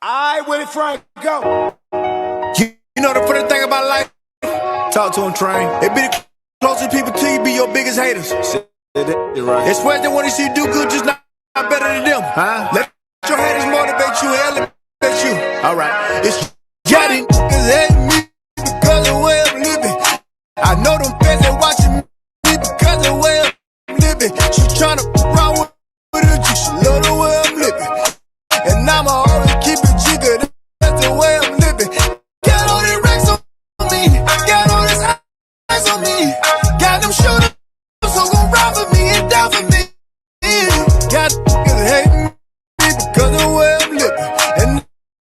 I Willie Frank, go. You know the funny thing about life? Talk to him, train. It be the closest people to you, be your biggest haters. It's worse than when you see you do good, just not better than them. Huh? Let your haters motivate you, elevate you. Alright, it's Jotty niggas hate me because of the way I'm living. I know them fans that watching me because of the way I'm living. She tryna run with it, she love the way I'm living. And I'ma always keep it jigger, that's the way I'm living. Got all these racks on me, got all this eyes on me. Got them shooters, so gon' ride for me and die for me. Got niggas hating me because of the way I'm living. And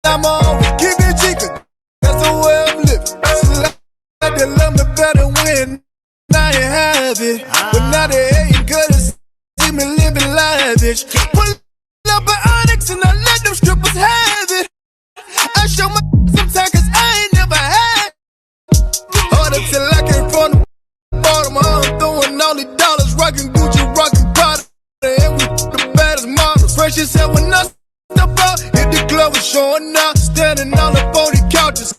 I'ma always keep it jigger, that's the way I'm living. So like they love me better when I ain't have it. But now they hating cause they see me living lavish. Pull up an Onyx and I let them strippers have it. I show my sometimes cause I ain't never had. Harder till I came from the bottom. I'm throwing all these dollars, rockin' Gucci, rockin' Prada. And we the baddest models. Fresh as hell when I step out. Hit the club and showing out. Standing on the 40 couches.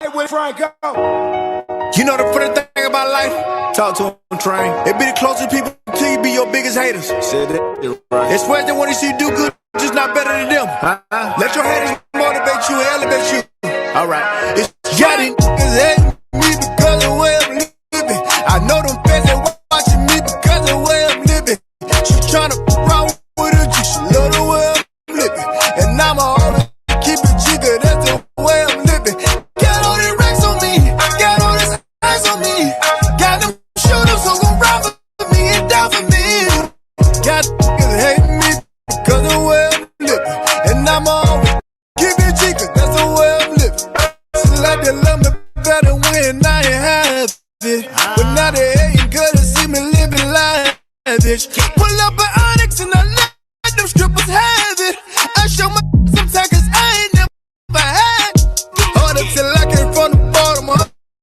Hey, Willie Frank, go. You know the funny thing about life? Talk to him, train. It be the closest people to you, be your biggest haters. It's worse than when you see you do good, just not better than them. Let your haters motivate you, elevate you. Alright, it's Jotty niggas hate me because of the way I'm living. I know them fans that watching me because of the way I'm living. She tryna run with it, she love the way I'm living. And I'ma always keep it jigger, that's the way I'm living. Got all these racks on me, got all this eyes on me. Got them shooters, so gon' ride for me and die for me. Got niggas hating me because of the way I'm living. And I'ma always keep it jigger, that's the way I'm living. So like they love me better when I ain't have it. But now they hating cause they see me living lavish. Pull up an Onyx and I let them strippers have it. I show my sometimes cause I ain't never had. Harder till I came from the bottom.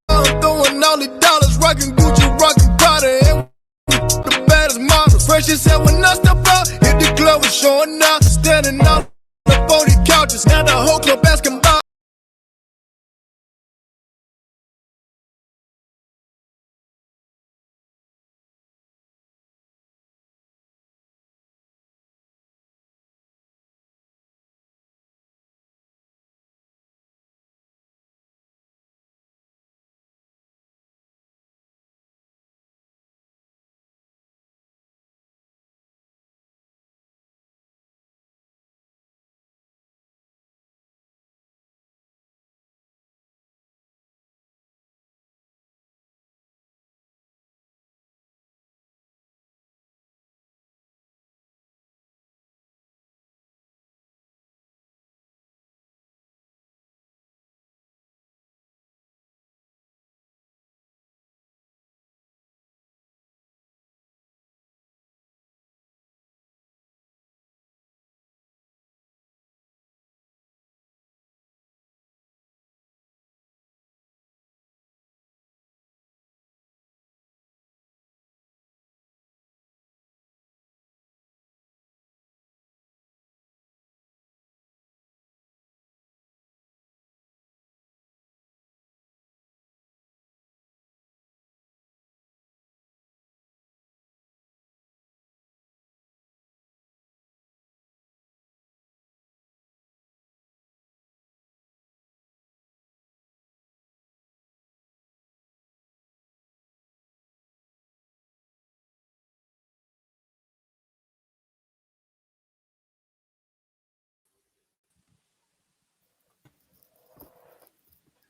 I'm throwing all these dollars, rockin' Gucci, rockin' Prada. And we the baddest models. Fresh as hell when I step out. Hit the club and showing out. Standing on the 40 couches. Now the whole club asking about.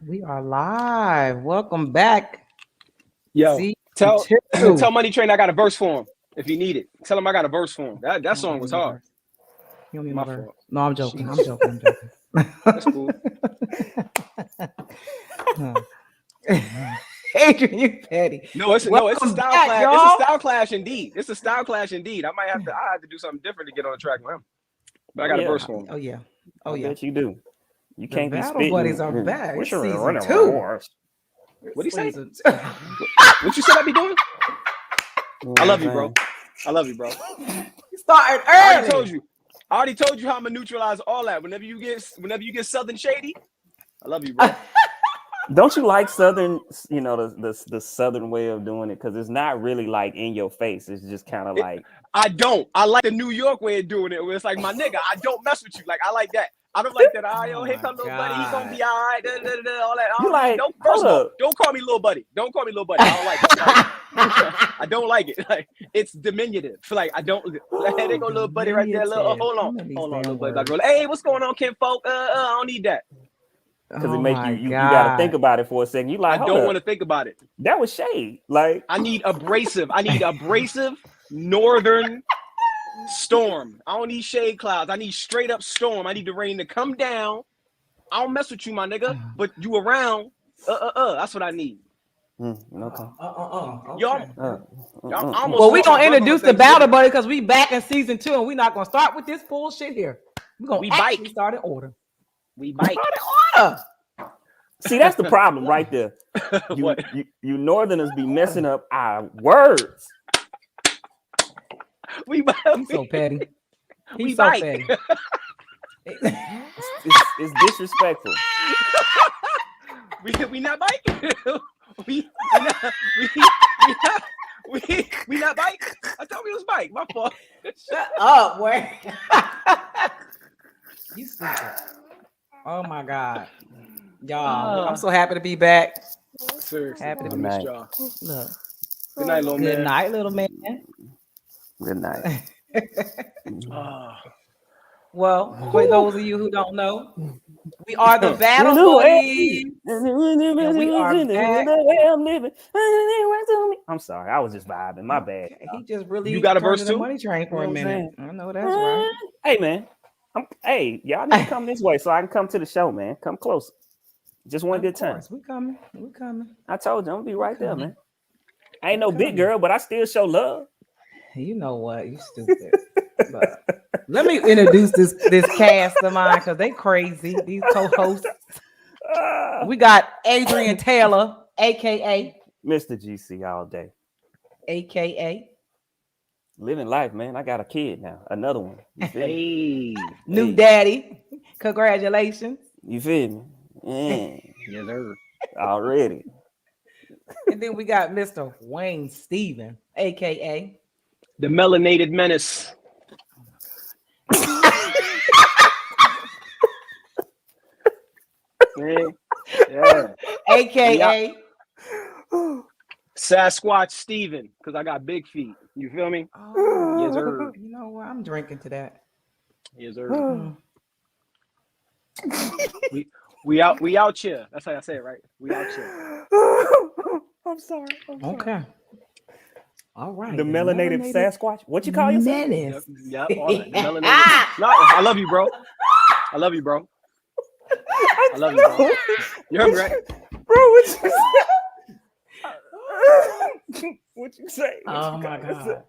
We are live. Welcome back. Yo, Season tell 2. Money Train I got a verse for him if you need it. Tell him I got a verse for him. That song was hard. You don't need My no verse. fault. No, I'm joking. Jeez. I'm joking. That's cool. Adrian, you petty. No, it's a Welcome style back, clash. y'all. It's a style clash indeed. It's a style clash indeed. I have to do something different to get on the track with him. But I got a verse for him. Oh yeah. I bet you do. You can't be Battle spitting. buddies are back. What's It's your season 2. What'd he say? What you said I be doing? I love you, bro. I love you, bro. You started early. I already told you how I'm gonna neutralize all that. Whenever you get Southern shady, I love you, bro. Don't you like Southern? You know the Southern way of doing it because it's not really like in your face. It's just kind of like I don't. I like the New York way of doing it. Where it's like my nigga, I don't mess with you. Like I like that. I don't like that. Here come little buddy. He's gonna be all right. All that. You like? Don't call me little buddy. Don't call me little buddy. I don't like it. I don't like it. Like it's diminutive. Like I don't. There go little buddy right there. Hold on, little buddy. Hey, what's going on, Kim folk? I don't need that. Because it make you gotta think about it for a second. You like? I don't want to think about it. That was shade. Like I need abrasive northern storm. I don't need shade clouds. I need straight up storm. I need the rain to come down. I don't mess with you, my nigga. But you around. That's what I need. Okay. Y'all. Well, we gonna introduce the battle buddy because we back in season 2 and we not gonna start with this bullshit here. We actually start in order. We bite. See, that's the problem right there. You Northerners be messing up our words. He's so petty. He's so petty. It's disrespectful. We not bike. we not bike. I thought we was bike. My fault. Shut up, boy. You stupid. Oh my God, y'all! I'm so happy to be back. Seriously, happy to be back. Look. Good night, little man. Good night, little man. Good night. Well, for those of you who don't know, we are the battle buddies. We are back. I'm sorry, I was just vibing. My bad. He just really you got a verse too? Money Train for a minute. I know that's right. Hey man, y'all need to come this way so I can come to the show, man. Come closer. Just one good time. We coming. I told you I'm gonna be right there, man. I ain't no big girl, but I still show love. You know what? You stupid. But let me introduce this cast of mine because they crazy. These co-hosts. We got Adrian Taylor, aka Mr. GC all day. AKA living life, man. I got a kid now. Another one. New daddy. Congratulations. You feel me? Yes, sir. Already. And then we got Mr. Wayne Steven, aka the melanated menace. Yeah. AKA Sasquatch Steven, because I got big feet. You feel me? Oh, yes, sir. You know what? I'm drinking to that. Yes, sir. we out here. That's how I say it, right? We out here. I'm sorry. Okay. All right. The melanated Sasquatch. What you call yourself? Menace. Yep. All that. The melanated. No, I love you, bro. I love you, bro. I love you, bro. You heard me, right? Bro, what you say? What you say? Oh my God.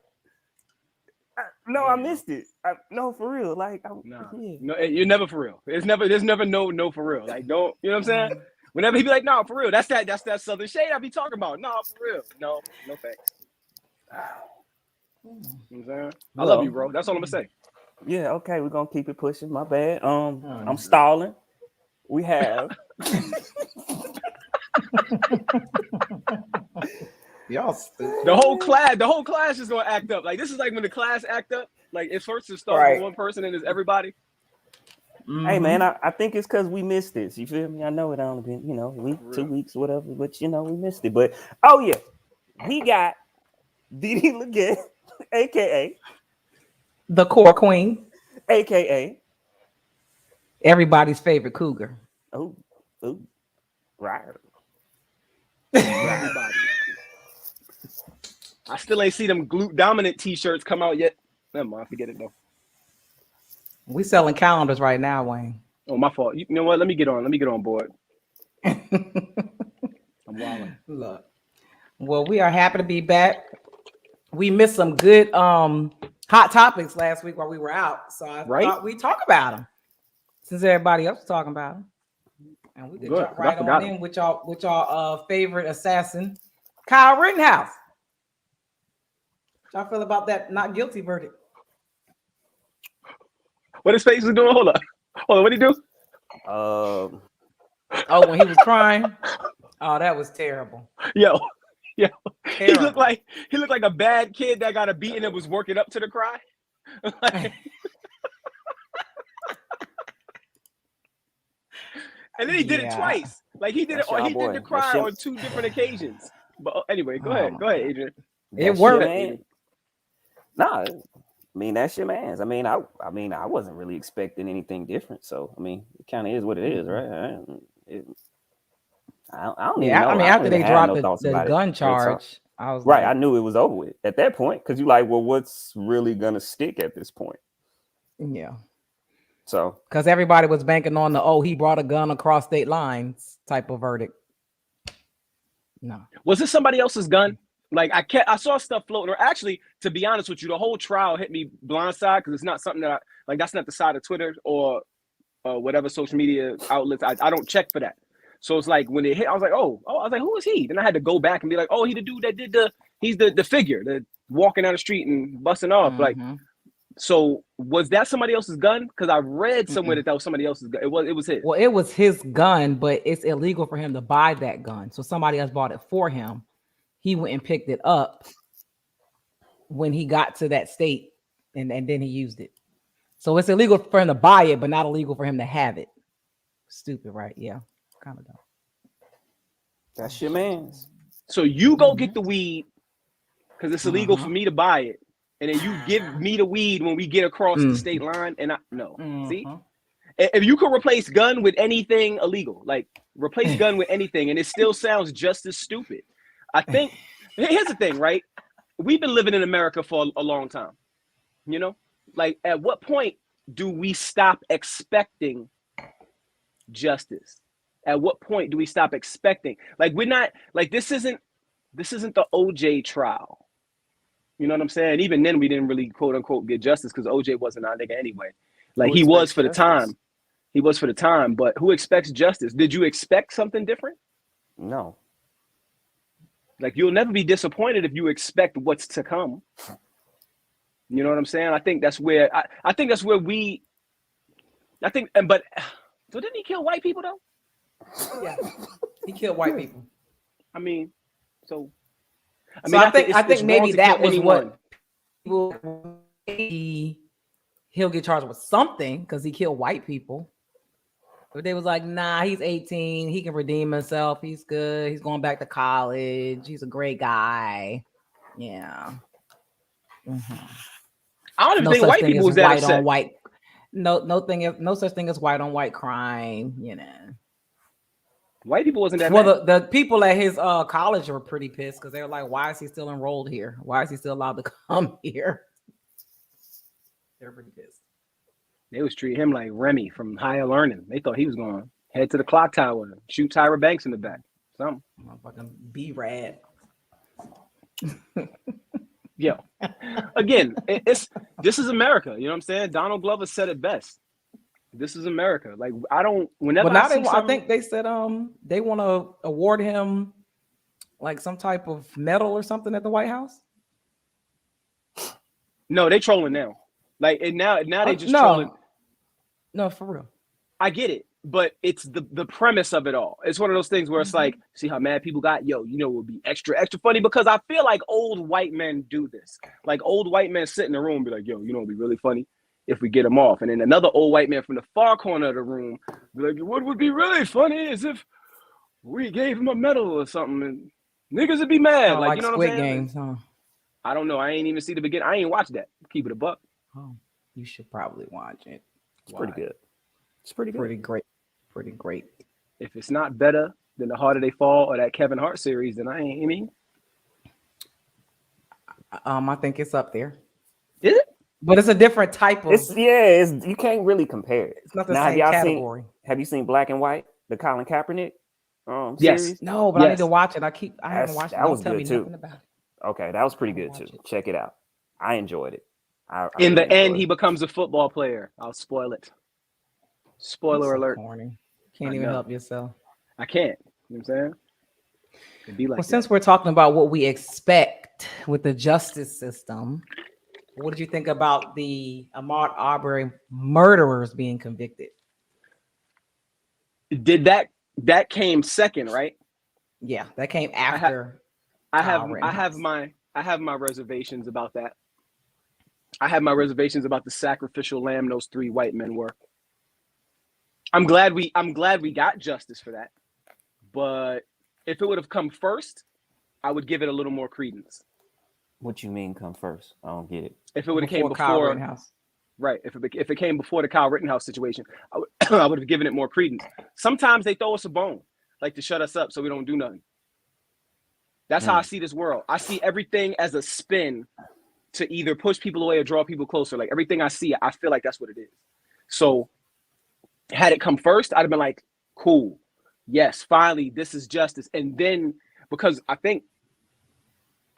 No, I missed it. No, for real. Like, no, you're never for real. There's never no for real. Like, don't, you know what I'm saying? Whenever he be like, no, for real. That's that Southern shade I be talking about. No, for real. No facts. You know what I'm saying? I love you, bro. That's all I'm gonna say. Yeah, okay, we're gonna keep it pushing. My bad. I'm stalling. We have y'all stupid. The whole class is gonna act up. Like this is like when the class act up. Like it's first to start with one person and it's everybody. Mm-hmm. Hey man, I think it's because we missed this. You feel me? I know it only been, a week, 2 weeks, whatever, but we missed it. But we got Didi Legette, aka the core queen, aka everybody's favorite cougar. Oh. Right. Everybody. I still ain't see them glute dominant t-shirts come out yet. Never mind, forget it though. We selling calendars right now, Wayne. Oh, my fault. You know what? Let me get on board. I'm wilding. Look. Well, we are happy to be back. We missed some good hot topics last week while we were out. So I thought we'd talk about them since everybody else was talking about them. And we could jump right on in with y'all favorite assassin, Kyle Rittenhouse. What y'all feel about that not guilty verdict? What his face was doing? Hold on. What'd he do? Oh, when he was crying. Oh, that was terrible. Yo. Terrible. He looked like a bad kid that got a beating and was working up to the cry. And then he did it twice. Like he did the cry on 2 different occasions. But anyway, go ahead, Adrian. It worked. Nah, I mean that's your man's. I mean, I wasn't really expecting anything different. So I mean, it kind of is what it is, right? I don't even know. I mean, after they dropped the gun charge, I was right. I knew it was over with at that point because you're like, well, what's really gonna stick at this point? Yeah. So because everybody was banking on he brought a gun across state lines type of verdict. No. Was this somebody else's gun? Like I saw stuff floating. Or actually, to be honest with you, the whole trial hit me blindside because it's not something that that's not the side of Twitter or whatever social media outlets. I don't check for that. So it's like when it hit, I was like, I was like, who is he? Then I had to go back and be like, he's the dude that did he's the figure that walking down the street and busting off. Mm-hmm. Like, so was that somebody else's gun? Because I read somewhere that was somebody else's gun. It was his. Well, it was his gun, but it's illegal for him to buy that gun. So somebody else bought it for him. He went and picked it up when he got to that state and then he used it. So it's illegal for him to buy it, but not illegal for him to have it. Stupid, right? Yeah. Kind of dumb. That's your man's. So you go get the weed because it's illegal for me to buy it. And then you give me the weed when we get across the state line. And see? If you could replace gun with anything illegal, like replace gun with anything, and it still sounds just as stupid. I think here's the thing, right? We've been living in America for a long time. You know, like at what point do we stop expecting justice? At what point do we stop expecting? Like we're not like this isn't the OJ trial. You know what I'm saying? Even then, we didn't really quote unquote get justice because OJ wasn't our nigga anyway. Like he was for the time. He was for the time. But who expects justice? Did you expect something different? No. Like you'll never be disappointed if you expect what's to come. You know what I'm saying? I think that's where but so didn't he kill white people though? Yeah, he killed white people. I mean, I think maybe that was what he'll get charged with something because he killed white people. But they was like, nah, he's 18. He can redeem himself. He's good. He's going back to college. He's a great guy. Yeah. Mm-hmm. I don't even think white people was that upset. No such thing as white on white crime. You know. White people wasn't that. Well, the people at his college were pretty pissed because they were like, "Why is he still enrolled here? Why is he still allowed to come here?" They're pretty pissed. They was treating him like Remy from Higher Learning. They thought he was going to head to the clock tower and shoot Tyra Banks in the back. Something. Fucking B-Rad. Yo, again, this is America. You know what I'm saying? Donald Glover said it best. This is America. Like whenever I think they said they want to award him like some type of medal or something at the White House. No, they trolling now. Like and now they just trolling. No, for real. I get it, but it's the premise of it all. It's one of those things where it's like, see how mad people got? Yo, it would be extra funny because I feel like old white men do this. Like old white men sit in the room and be like, yo, it'd be really funny if we get him off. And then another old white man from the far corner of the room be like, what would be really funny is if we gave him a medal or something and niggas would be mad. Like you know what I'm saying? Games, huh? I don't know. I ain't even see the beginning. I ain't watched that. Keep it a buck. Oh, you should probably watch it. It's pretty good. It's pretty good. Pretty great. If it's not better than The Harder They Fall or that Kevin Hart series, then I mean. I think it's up there. Is it? But it's a different type of. You can't really compare it. It's not the Now, same category. Have you seen Black and White, the Colin Kaepernick Yes. series? No, but I need to watch it. I haven't watched it. That was Don't tell good me too. nothing about it. Okay, that was pretty good too. Check it out. I enjoyed it. In the end, he becomes a football player. I'll spoil it. Spoiler alert. Corny. Can't even help yourself. I can't. You know what I'm saying? It'd be like since we're talking about what we expect with the justice system, what did you think about the Ahmaud Arbery murderers being convicted? Did that came second, right? Yeah, that came after. I have my reservations about that. I have my reservations about the sacrificial lamb those 3 white men were. I'm glad we got justice for that. But if it would have come first, I would give it a little more credence. What you mean come first? I don't get it. If it would have came Kyle before Rittenhouse. Right. If it came before the Kyle Rittenhouse situation, I would have given it more credence. Sometimes they throw us a bone, like to shut us up so we don't do nothing. That's how I see this world. I see everything as a spin to either push people away or draw people closer. Like everything I see, I feel like that's what it is. So had it come first, I'd have been like, cool. Yes, finally, this is justice. And then because I think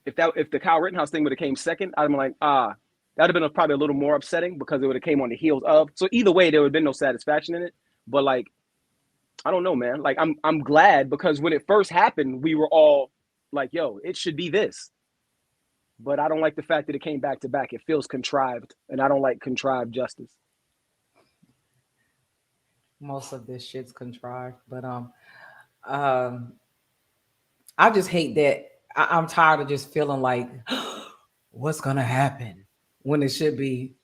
if the Kyle Rittenhouse thing would have came second, I'd have been like, that'd have been probably a little more upsetting because it would have came on the heels of. So either way, there would have been no satisfaction in it. But like, I don't know, man. Like I'm glad because when it first happened, we were all like, yo, it should be this. But I don't like the fact that it came back to back. It feels contrived, and I don't like contrived justice. Most of this shit's contrived, but I just hate that. I'm tired of just feeling like what's gonna happen when it should be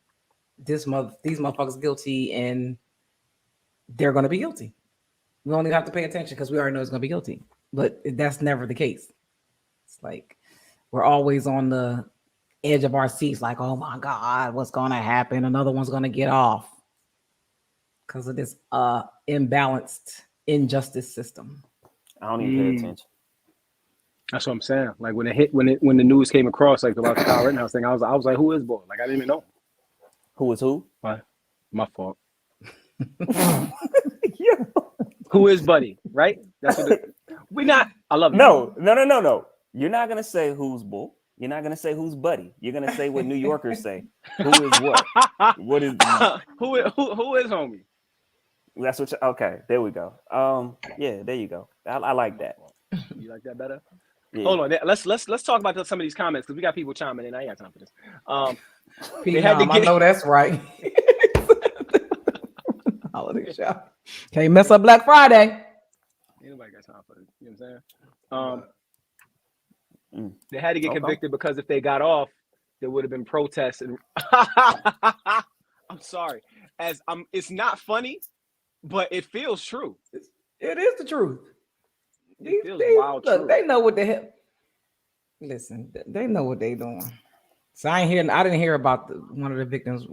these motherfuckers guilty and they're gonna be guilty. We only have to pay attention because we already know it's gonna be guilty, but that's never the case. It's like we're always on the edge of our seats, like, oh my God, what's gonna happen? Another one's gonna get off because of this imbalanced injustice system. I don't even pay attention. That's what I'm saying. Like when the news came across, like about the Kyle Rittenhouse thing, I was like, who is boy? Like I didn't even know. Who is who? My fault. Who is Buddy? Right? That's what we not. I love you. No. You're not gonna say who's bull. You're not gonna say who's Buddy. You're gonna say what New Yorkers say. Who is what? What is who is homie? That's what. Okay, there we go. Yeah, there you go. I like that. You like that better? Yeah. Hold on. Let's talk about some of these comments because we got people chiming in. I ain't got time for this. I know that's right. Holiday shop. Can't mess up Black Friday. Ain't nobody got time for it. You know what I'm saying? They had to get convicted because if they got off, there would have been protests. And I'm sorry. It's not funny, but it feels true. It is the truth. It feels wild true. They know what the hell. Listen, they know what they doing. So I didn't hear about one of the victims.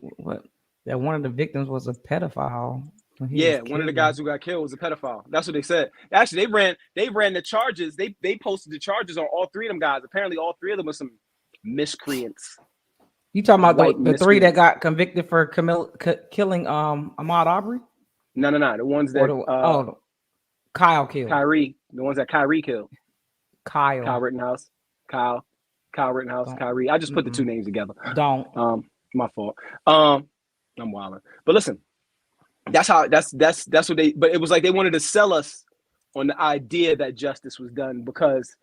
That one of the victims was a pedophile. Yeah, one of the guys who got killed was a pedophile. That's what they said. Actually, they ran the charges. They posted the charges on all 3 of them guys. Apparently, all 3 of them were some miscreants. You talking about the 3 that got convicted for killing Ahmaud Arbery? No. The ones that Kyle killed. Kyrie. The ones that Kyrie killed. Kyle Rittenhouse. Kyle Rittenhouse. Kyrie. I just put the 2 names together. Don't. My fault. I'm wilding. But listen, that's what they. But it was like they wanted to sell us on the idea that justice was done because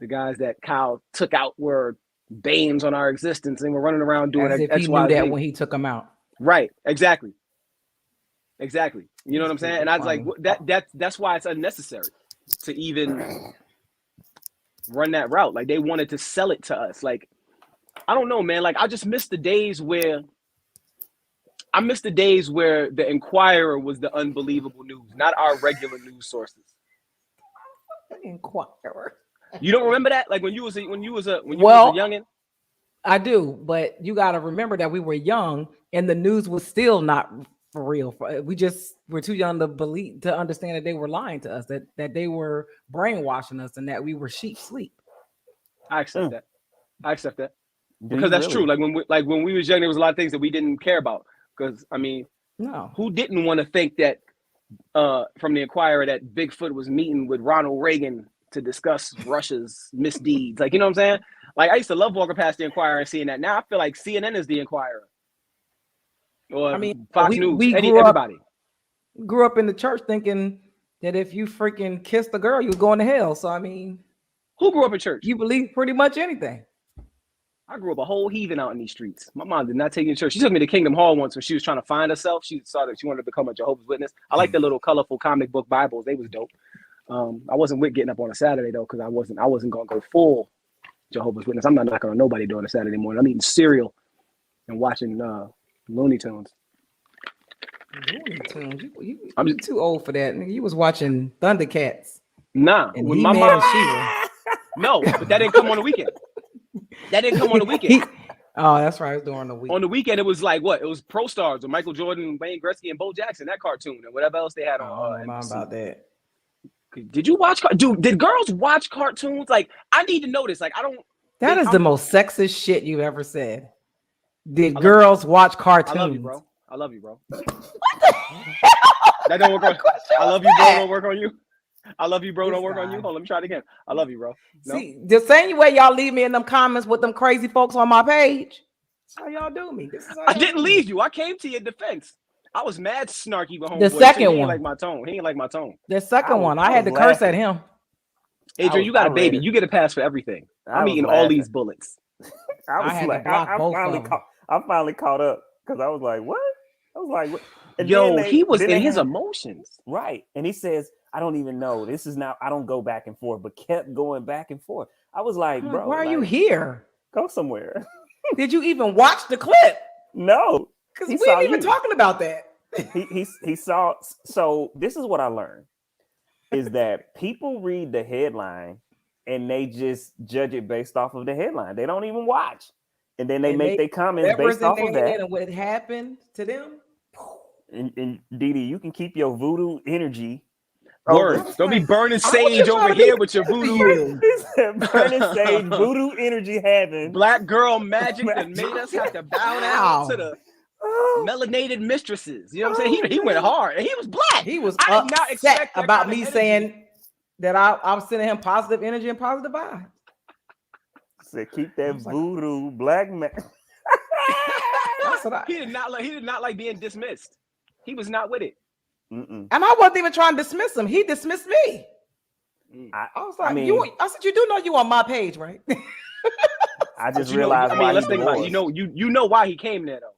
the guys that Kyle took out were banes on our existence and we're running around doing as if he knew that when he took them out. Right. Exactly. You know what I'm saying? And I was like, that's why it's unnecessary to even run that route. Like they wanted to sell it to us. Like, I don't know, man. Like I just miss the days where the Inquirer was the unbelievable news, not our regular news sources. Inquirer. You don't remember that? Like when you was a youngin'? I do, but you got to remember that we were young and the news was still not for real. We're too young to understand that they were lying to us, that they were brainwashing us, and that we were sheep sleep. I accept that. I accept that. Do Because you that's really? true. Like when we was young, there was a lot of things that we didn't care about. Because I mean, No, who didn't want to think that from the Inquirer that Bigfoot was meeting with Ronald Reagan to discuss Russia's misdeeds? Like, you know what I'm saying? Like, I used to love walking past the Inquirer and seeing that. Now I feel like CNN is the Inquirer, or I mean, Fox News. we Everybody. grew up in the church thinking that if you freaking kissed a girl, you was going to hell. So I mean, Who grew up in church? you believe pretty much anything. I grew up a whole heathen out in these streets. My mom did not take me to church. She took me to Kingdom Hall once when she was trying to find herself. She wanted to become a Jehovah's Witness. I like the little colorful comic book Bibles. They was dope. I wasn't with getting up on a Saturday though, because I wasn't gonna go full Jehovah's Witness. I'm not knocking on nobody during a Saturday morning. I'm eating cereal and watching Looney Tunes. Looney Tunes. I'm too old for that. Nigga, you was watching Thundercats Nah, and with He-Man my and mom. She-Ra. No, but that didn't come on the weekend. That didn't come on the weekend. Oh, that's right. It was during the week. On the weekend, it was like what? It was Pro Stars with Michael Jordan, Wayne Gretzky, and Bo Jackson. That cartoon and whatever else they had I on. don't know NBC. about that. Did you watch? Dude, did girls watch cartoons? Like, I need to know this. Like, I don't. That is the most sexist shit you've ever said. Did girls watch cartoons? I love you, bro. I love you, bro. That don't work on. I love you, bro. Don't work on you. I love you, bro. Don't work on you. Hold on, let me try it again. I love you, bro. No. See, the same way y'all leave me in them comments with them crazy folks on my page. That's how y'all do me. I didn't leave you. I came to your defense. I was mad snarky with homeboy. The second He one. ain't like my tone. He ain't like my tone. The second one, I had to curse at him. Adrian, you got a baby. You get a pass for everything. I'm eating all these bullets. I had to block both of them. I finally caught up because I was like, what? I was like, what? And Yo, then he was then in they his had- emotions. Right. And he says, I don't even know. This is now, I don't go back and forth, but kept going back and forth. I was like, bro, why are you like, here? Go somewhere. Did you even watch the clip? No. Because He we saw ain't even you. talking about that. He saw. So this is what I learned is that people read the headline and they just judge it based off of the headline. They don't even watch. And then they make their comments whatever's based off in of their that. head and what happened to them. And Didi, you can keep your voodoo energy. Word. Don't be burning sage over here with your voodoo. He said, burning sage, voodoo energy having. Black girl magic that made us have to bow down to the melanated mistresses. You know what I'm saying? He went hard and he was black. He was I did not upset expect that about kind of me energy. saying that I'm sending him positive energy and positive vibes. Said keep that voodoo black man. He did not like being dismissed. He was not with it. And I wasn't even trying to dismiss him. He dismissed me. I was like, I said, you do know you on my page, right? I just But realized why let's he think about it. divorced. You know why he came there though.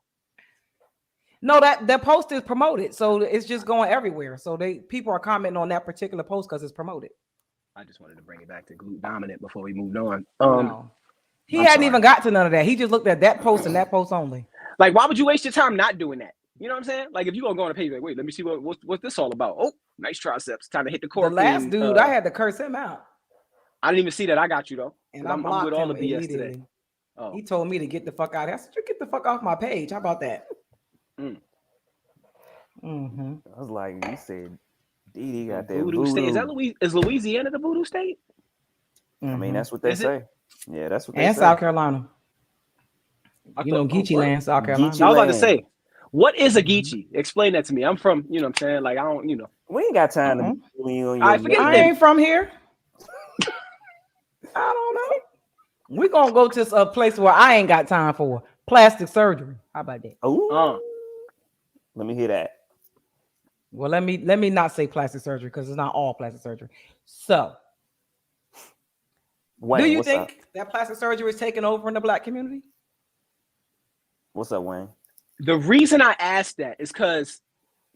No, that post is promoted, so it's just going everywhere. So people are commenting on that particular post because it's promoted. I just wanted to bring it back to glute dominant before we moved on. No. He hadn't even got to none of that. He just looked at that post and that post only. Like, why would you waste your time not doing that? You know what I'm saying? Like, if you're gonna go on a page, like, wait, let me see what's this all about. Oh, nice triceps. Time to hit the court. The last dude, I had to curse him out. I didn't even see that. I got you though. And I'm with all the BS today. Oh. He told me to get the fuck out. I said, you get the fuck off my page. How about that? I was like, you said Didi got that voodoo state. Is that Louisiana the voodoo state? I mean, that's what they say. Yeah, that's what they say. And South Carolina. You know, Geechee Land, South Carolina. I was about to say, what is a Geechee? Explain that to me. I'm from, you know what I'm saying? Like, I don't, We ain't got time to be on your I ain't from here. I don't know. We're gonna go to a place where I ain't got time for plastic surgery. How about that? Oh, let me hear that. Well, let me not say plastic surgery because it's not all plastic surgery. So, Wayne, do you what's think up? that plastic surgery is taking over in the Black community? What's up, Wayne? The reason I asked that is because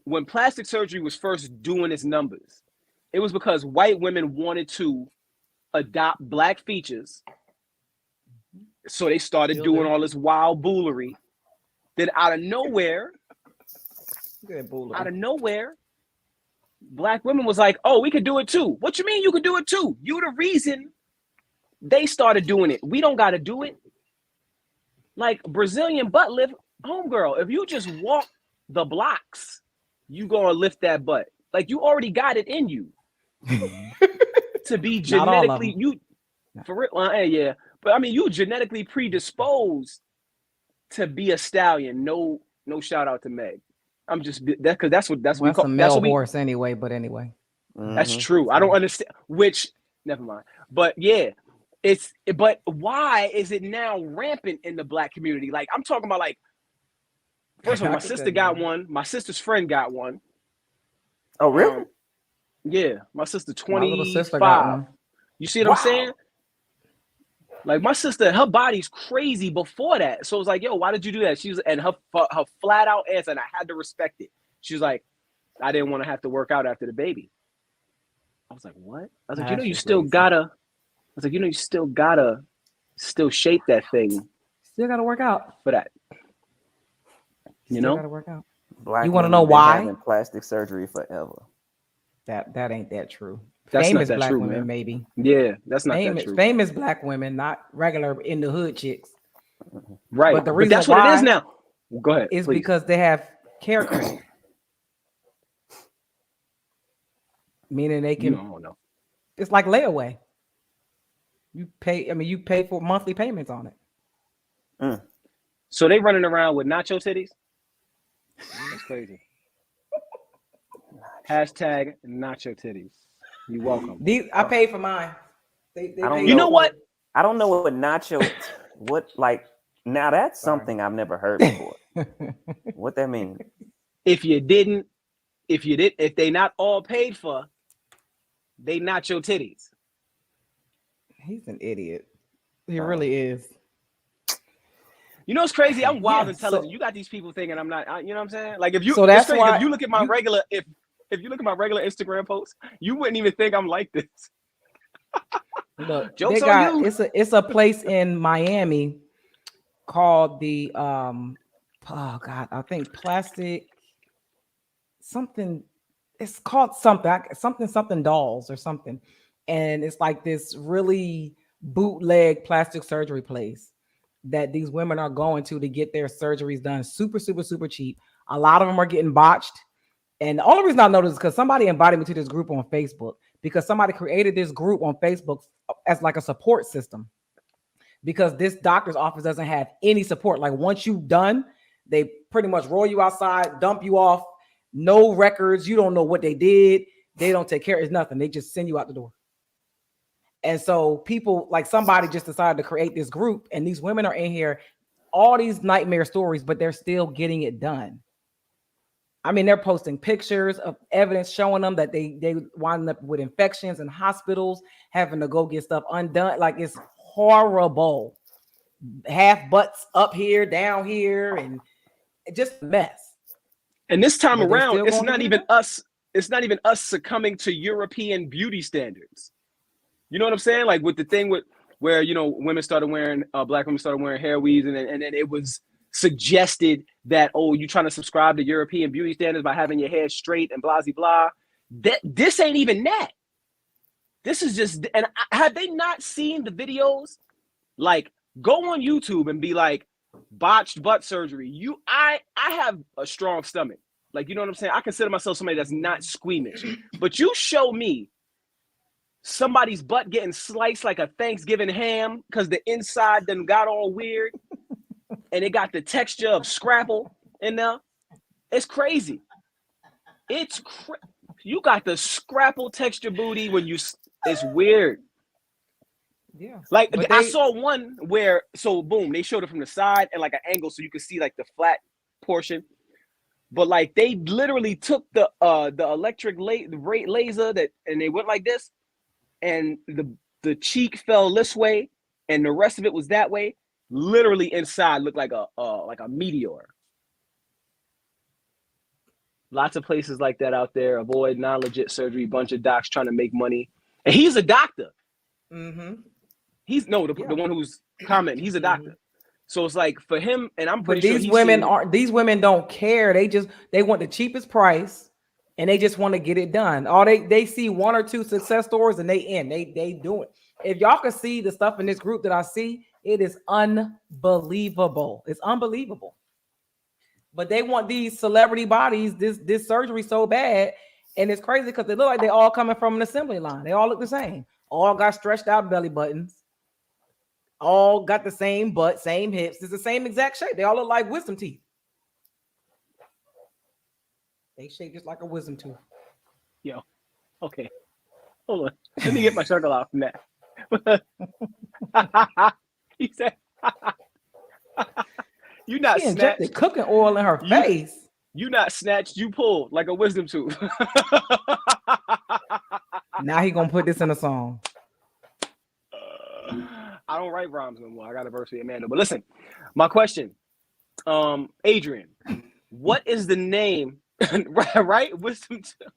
when plastic surgery was first doing its numbers, it was because white women wanted to adopt Black features. So they started doing all this wild foolery. Then out of nowhere, Black women was like, oh, we could do it too. What you mean you could do it too? You the reason they started doing it. We don't got to do it. Like Brazilian butt lift, homegirl, if you just walk the blocks, you gonna lift that butt. Like you already got it in you to be Not all of genetically them. you for real. Yeah, but I mean, you genetically predisposed to be a stallion. No shout out to Meg. I'm just that because that's what Well, we that's call. a That's male what we. horse anyway. But anyway, That's true. I don't understand. Which never mind. But yeah, but why is it now rampant in the black community? Like I'm talking about like. First of all, my sister got one. My sister's friend got one. Oh, really? Yeah, my sister, my 25. little sister got one. You see what I'm saying? Like my sister, her body's crazy before that. So it was like, yo, why did you do that? She was, and her flat out answer, and I had to respect it. She was like, I didn't want to have to work out after the baby. I was like, what? I was like, you still gotta. I was like, you still gotta shape that thing. Still gotta work out for that. Still gotta work out. Black you want to know why? Having plastic surgery forever. That ain't that true. That's famous not that black true, women, man. maybe. Yeah, that's not that true. Famous black women, not regular in the hood chicks. Right. But the reason that's what it is now. Go ahead. Is please. because they have care credit. Meaning they can. No. It's like layaway. You pay for monthly payments on it. So they running around with nacho titties? That's crazy. Hashtag nacho titties. You're welcome. I paid for mine. You know what? I don't know what nacho. Now that's something I've never heard before. What that mean? If they not all paid for, they nacho titties. He's an idiot. He really is. You know what's crazy? I'm wild intelligent. You got these people thinking I'm not. You know what I'm saying? Like if you, so that's crazy, why if you look at my regular, if you look at my regular Instagram posts, you wouldn't even think I'm like this. Look, jokes on you. It's a place in Miami called the I think plastic something. It's called something dolls or something, and it's like this really bootleg plastic surgery place that these women are going to get their surgeries done super, super, super cheap. A lot of them are getting botched. And the only reason I know this is because somebody invited me to this group on Facebook, because somebody created this group on Facebook as like a support system, because this doctor's office doesn't have any support. Like once you've done, they pretty much roll you outside, dump you off, no records. You don't know what they did. They don't take care. It's nothing. They just send you out the door. And so people, like somebody just decided to create this group, and these women are in here, all these nightmare stories, but they're still getting it done. I mean, they're posting pictures of evidence showing them that they wind up with infections in hospitals, having to go get stuff undone. Like it's horrible. Half butts up here, down here, and just a mess. And this time around, it's not even us. It's not even us succumbing to European beauty standards. You know what I'm saying? Like with the thing where women started wearing black women started wearing hair weaves, and then it was suggested that you trying to subscribe to European beauty standards by having your hair straight and blah blah. This ain't even that. This is just, and have they not seen the videos? Like go on YouTube and be like botched butt surgery. I have a strong stomach. Like you know what I'm saying? I consider myself somebody that's not squeamish. But you show me somebody's butt getting sliced like a Thanksgiving ham because the inside done got all weird and it got the texture of scrapple in there. It's crazy. You got the scrapple texture booty when it's weird. Yeah. Like I saw one where, boom, they showed it from the side and like an angle so you could see like the flat portion. But like they literally took the electric laser and they went like this. And the cheek fell this way, and the rest of it was that way. Literally inside looked like a meteor. Lots of places like that out there. Avoid non-legit surgery. Bunch of docs trying to make money, and he's a doctor. Mm-hmm. He's the one who's commenting. He's a doctor. So it's like for him, and I'm pretty sure these women don't care. They want the cheapest price. And they just want to get it done. They see one or two success stories and they end. They do it. If y'all can see the stuff in this group that I see, it is unbelievable. It's unbelievable. But they want these celebrity bodies, this surgery so bad. And it's crazy because they look like they all coming from an assembly line. They all look the same. All got stretched out belly buttons. All got the same butt, same hips. It's the same exact shape. They all look like wisdom teeth. They shape just like a wisdom tooth. Yo, okay. Hold on. Let me get my circle off from that. He said, you not She snatched. injected cooking oil in her face. You not snatched, you pulled like a wisdom tooth. Now he gonna put this in a song. I don't write rhymes no more. I got a verse with Amanda. But listen, my question, Adrian, what is the name? right? Wisdom tooth.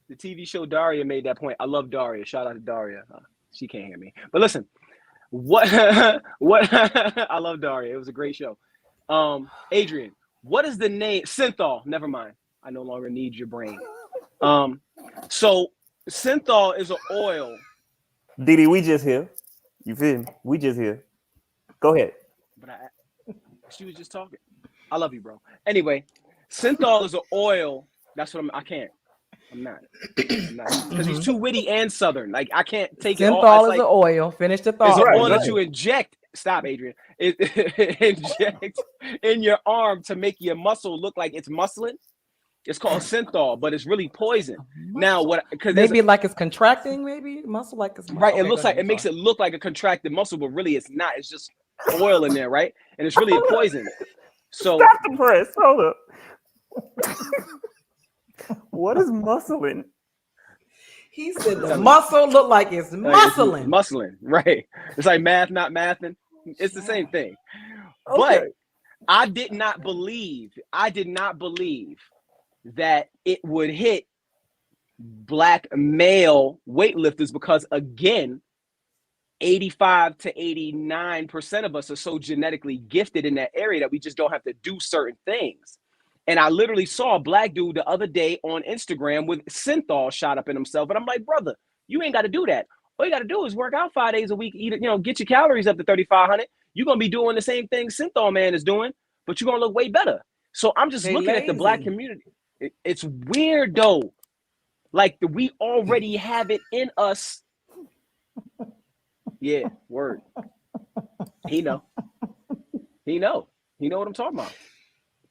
The TV show Daria made that point. I love Daria. Shout out to Daria. She can't hear me. But listen, what I love Daria. It was a great show. Adrian, what is the name? Synthol. Never mind. I no longer need your brain. So Synthol is an oil. Didi, we just here. You feel me? We just here. Go ahead. But she was just talking. I love you, bro. Anyway, Synthol is an oil. That's what I can't. I'm not. Because he's too witty and southern. Like I can't take it all. Synthol is an oil. Finish the thought. It's an oil that you inject. Stop, Adrian. Inject in your arm to make your muscle look like it's muscling. It's called Synthol, but it's really poison. Now, what? Because maybe like it's contracting, maybe muscle like it's right. It looks like it makes it look like a contracted muscle, but really it's not. It's just oil in there, right? And it's really a poison. So stop the press. Hold up. What is muscling? He said the muscle look like it's muscling. Muscling, right? It's like math, not mathing. It's the same thing. Okay. But I did not believe that it would hit Black male weightlifters because, again, 85 to 89% of us are so genetically gifted in that area that we just don't have to do certain things. And I literally saw a Black dude the other day on Instagram with Synthol shot up in himself. And I'm like, brother, you ain't got to do that. All you got to do is work out 5 days a week, eat, get your calories up to 3,500. You're going to be doing the same thing Synthol man is doing, but you're going to look way better. So I'm just looking at the Black community. It's weird, though. Like, we already have it in us. Yeah, word. He know what I'm talking about.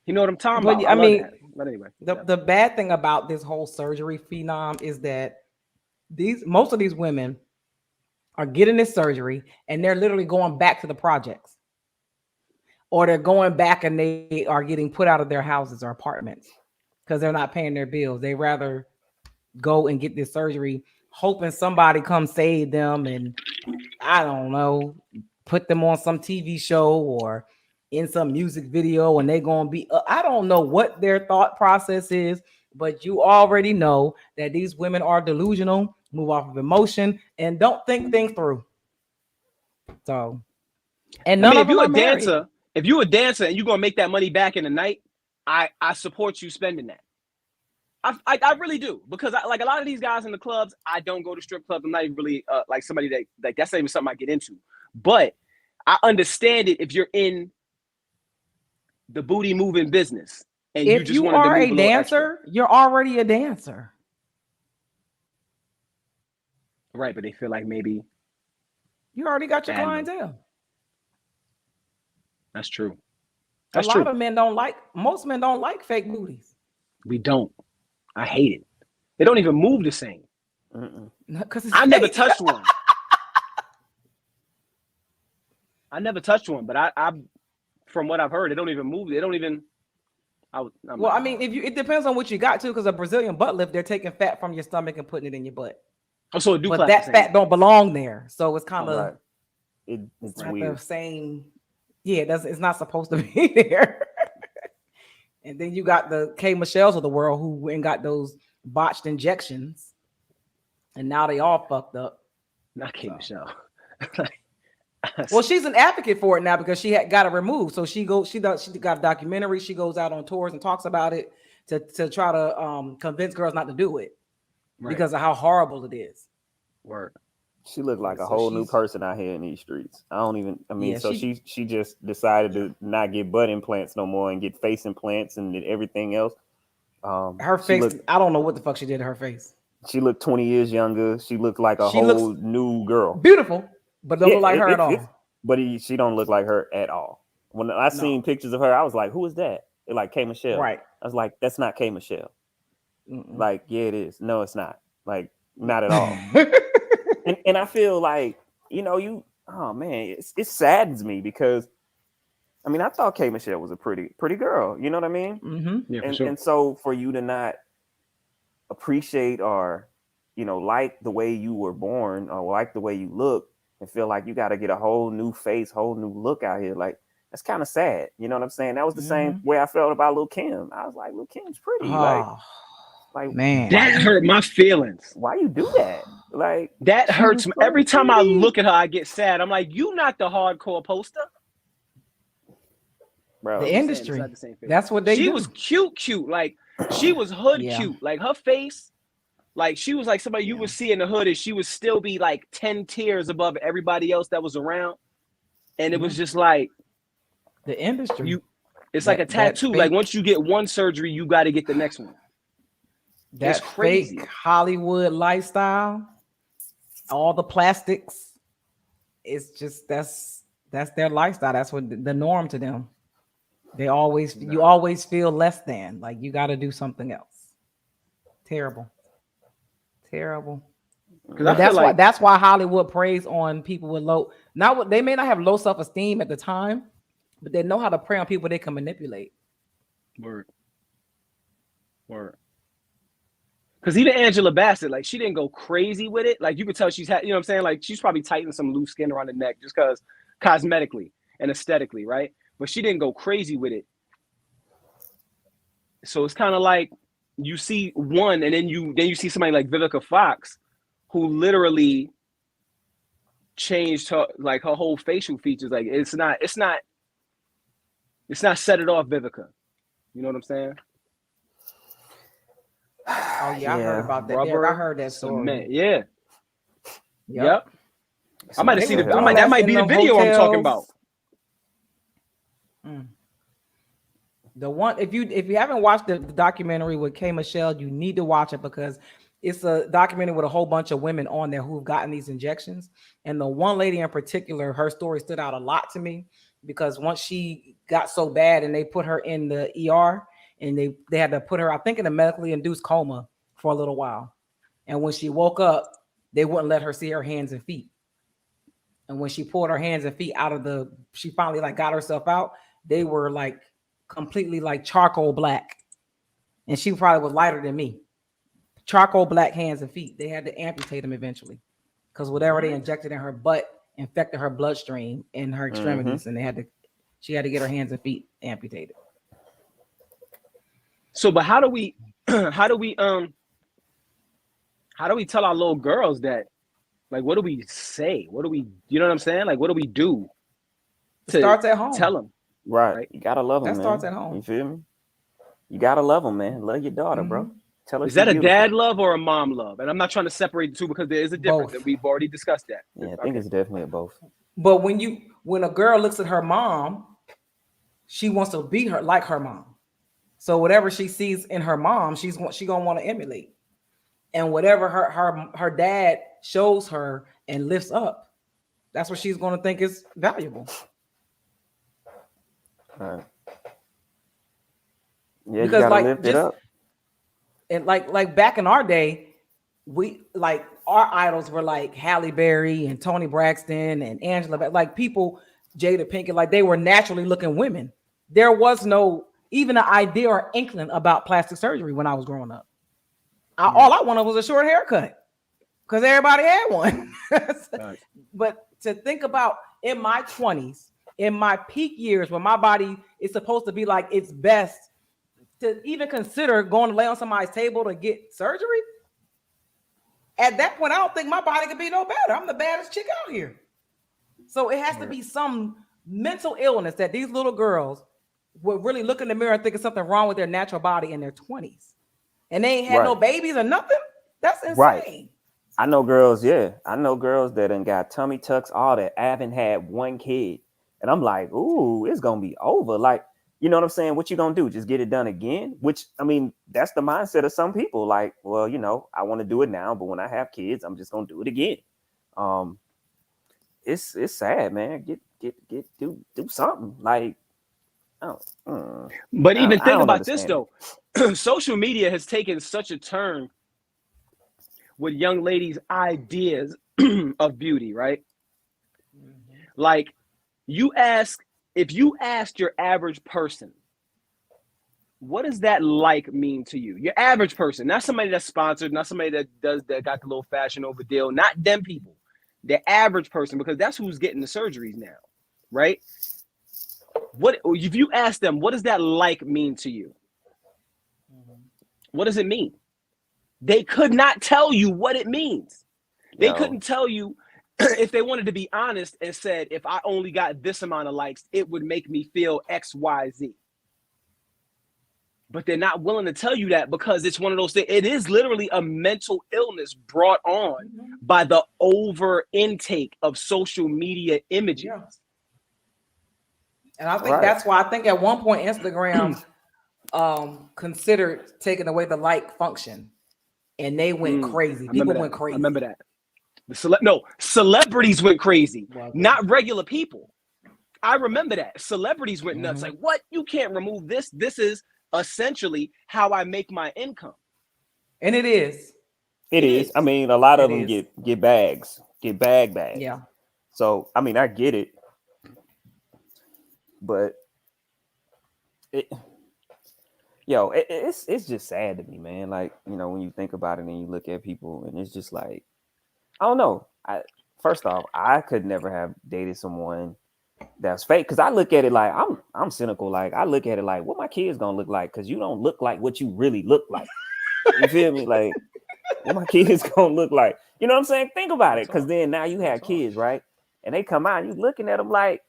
You know what I'm talking about. I mean, but anyway, the bad thing about this whole surgery phenom is that most of these women are getting this surgery and they're literally going back to the projects, or they're going back and they are getting put out of their houses or apartments because they're not paying their bills. They rather go and get this surgery, hoping somebody comes save them, and I don't know, put them on some TV show or in some music video, and they're going to be, I don't know what their thought process is, but you already know that these women are delusional, move off of emotion, and don't think things through. So, and none of them are married. If you're a dancer and you're going to make that money back in the night, I support you spending that. I really do, because like a lot of these guys in the clubs, I don't go to strip clubs. I'm not even really like somebody that, like, that's not even something I get into. But I understand it if you're in the booty moving business and if you just you wanted are to move a dancer, you're already a dancer. Right, but they feel like maybe you already got your clientele. That's true. That's a lot of men most men don't like fake booties. We don't. I hate it. They don't even move the same. I never touched one. I never touched one, but I from what I've heard, they don't even move. They don't even. I mean, it depends on what you got too, because a Brazilian butt lift, they're taking fat from your stomach and putting it in your butt. Oh, so but that fat don't belong there, so it's kind of it's weird. The same. Yeah, it's not supposed to be there. And then you got the K Michelle's of the world who went and got those botched injections, and now they all fucked up. Not K Michelle. Well, she's an advocate for it now because she got it removed. So she got a documentary. She goes out on tours and talks about it to try to convince girls not to do it because of how horrible it is. Word. She looked like a So whole new she's- person out here in these streets. I mean, Yeah, so she just decided to not get butt implants no more and get face implants and did everything else. Her she face, looked- I don't know what the fuck she did to her face. She looked 20 years younger. She looked like a She whole looks new girl. Beautiful, but don't look like her at all. But she don't look like her at all. When I seen pictures of her, I was like, "Who is that?" It like K Michelle. Right. I was like, "That's not K Michelle." Mm-mm. Like, yeah, it is. No, it's not. Like, not at all. and I feel like, oh man, it saddens me because, I mean, I thought K Michelle was a pretty girl. You know what I mean? Mm-hmm. Yeah, for sure. And so for you to not appreciate or, like the way you were born or like the way you look and feel like you got to get a whole new face, whole new look out here, like that's kind of sad. You know what I'm saying? That was the same way I felt about Lil' Kim. I was like, Lil' Kim's pretty. Like man, that hurt my feelings. Why you do that? Like that hurts me. Every time I pretty. look at her, I get sad. I'm like, you not the hardcore poster. Bro, the industry. It's not the same face. That's what they She do. was cute. Like she was hood Yeah. cute. Like her face, like she was like somebody you would see in the hood, and she would still be like 10 tiers above everybody else that was around. And it was just like the industry. It's like a tattoo. Like once you get one surgery, you got to get the next one. That crazy. fake Hollywood lifestyle, all the plastics. It's just that's their lifestyle. That's what the norm to them. You always feel less than, like you got to do something else. Terrible. That's why Hollywood preys on people with low. They may not have low self-esteem at the time, but they know how to prey on people they can manipulate. Word. Because even Angela Bassett, like she didn't go crazy with it. Like you could tell she's had, you know what I'm saying? Like she's probably tightening some loose skin around the neck just because cosmetically and aesthetically, right? But she didn't go crazy with it. So it's kind of like you see one, and then you see somebody like Vivica Fox, who literally changed her whole facial features. Like it's not set it off Vivica. You know what I'm saying? Oh yeah, I heard about that. Rubber, I heard that story. Cement. Yeah. Yep. I might have seen it. That might be the video I'm talking about. The one, if you haven't watched the documentary with K Michelle, you need to watch it because it's a documentary with a whole bunch of women on there who've gotten these injections. And the one lady in particular, her story stood out a lot to me because once she got so bad and they put her in the ER and they had to put her, I think, in a medically induced coma for a little while. And when she woke up, they wouldn't let her see her hands and feet. And when she pulled her hands and feet she finally got herself out, they were completely charcoal black. And she probably was lighter than me. Charcoal black hands and feet. They had to amputate them eventually because whatever they injected in her butt infected her bloodstream and her extremities, and she had to get her hands and feet amputated. So, but how do we tell our little girls that? Like, what do we say? What do we, you know what I'm saying? Like, what do we do? It starts at home. Tell them. Right. You gotta love them, man. That starts at home. You feel me? You gotta love them, man. Love your daughter, bro. Tell her. Is that a dad love or a mom love? And I'm not trying to separate the two because there is a difference. And we've already discussed that. Yeah, I think it's definitely a both. But when a girl looks at her mom, she wants to be like her mom. So whatever she sees in her mom, she gonna want to emulate. And whatever her dad shows her and lifts up, that's what she's going to think is valuable. Right. Yeah, because you gotta lift it up. And like back in our day, we our idols were like Halle Berry and Toni Braxton and Angela, like people, Jada Pinkett, they were naturally looking women. There was no even an idea or inkling about plastic surgery when I was growing up. All I wanted was a short haircut because everybody had one. Right. But to think about in my 20s, in my peak years when my body is supposed to be like its best, to even consider going to lay on somebody's table to get surgery, at that point, I don't think my body could be no better. I'm the baddest chick out here. So it has to be some mental illness that these little girls would really look in the mirror and think of something wrong with their natural body in their 20s. And they ain't had no babies or nothing. That's insane. Right. I know girls, yeah. I know girls that done got tummy tucks, all that. I haven't had one kid. And I'm like, ooh, it's gonna be over. Like, you know what I'm saying? What you gonna do? Just get it done again? Which, I mean, that's the mindset of some people. Like, well, you know, I want to do it now, but when I have kids, I'm just gonna do it again. It's sad, man. Do something. Like, oh, But even I think don't about this understand though. Social media has taken such a turn with young ladies' ideas of beauty, right? Like, if you asked your average person, what does that like mean to you? Your average person, not somebody that's sponsored, not somebody that got the little fashion over deal, not them people, the average person, because that's who's getting the surgeries now, right? What if you ask them, what does that like mean to you? What does it mean? They could not tell you what it means. They couldn't tell you if they wanted to be honest and said, if I only got this amount of likes, it would make me feel X, Y, Z. But they're not willing to tell you that because it's one of those things. It is literally a mental illness brought on by the over intake of social media images. Yeah. And I think that's why I think at one point Instagram considered taking away the like function, and they went crazy. People went crazy. I remember that. Celebrities went crazy, not regular people. I remember that. Celebrities went nuts. Like, what? You can't remove this. This is essentially how I make my income. And it is. It is. I mean, a lot of them get bags, get bags. Yeah. So, I mean, I get it. But it's just sad to me, man. Like, you know, when you think about it and you look at people and it's just like, I don't know. First off, I could never have dated someone that's fake, because I look at it like I'm cynical. Like, I look at it like, what my kids gonna look like? Because you don't look like what you really look like. You feel me? Like, what my kids gonna look like? You know what I'm saying? Think about it, because then now you have kids, right? And they come out, and you looking at them like,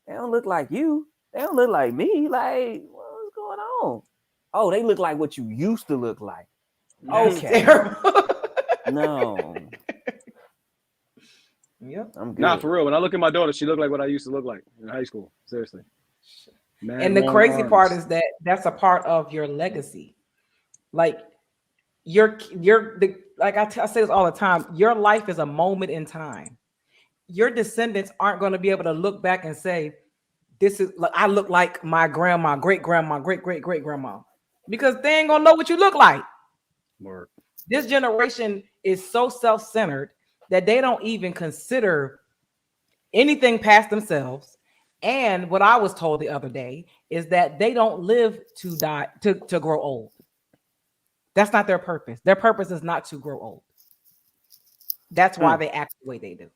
they don't look like you. They don't look like me. Like, what's going on? Oh, they look like what you used to look like. Okay. No. Yep. I'm good. Nah, for real. When I look at my daughter, she looked like what I used to look like in high school. Seriously. Man, and the crazy part is that that's a part of your legacy. Like, I say this all the time. Your life is a moment in time. Your descendants aren't going to be able to look back and say, "This is I look like my grandma, great grandma, great great great grandma," because they ain't gonna know what you look like. Word. This generation is so self-centered that they don't even consider anything past themselves. And what I was told the other day is that they don't live to die to grow old. That's not their purpose. Their purpose is not to grow old. That's why they act the way they do.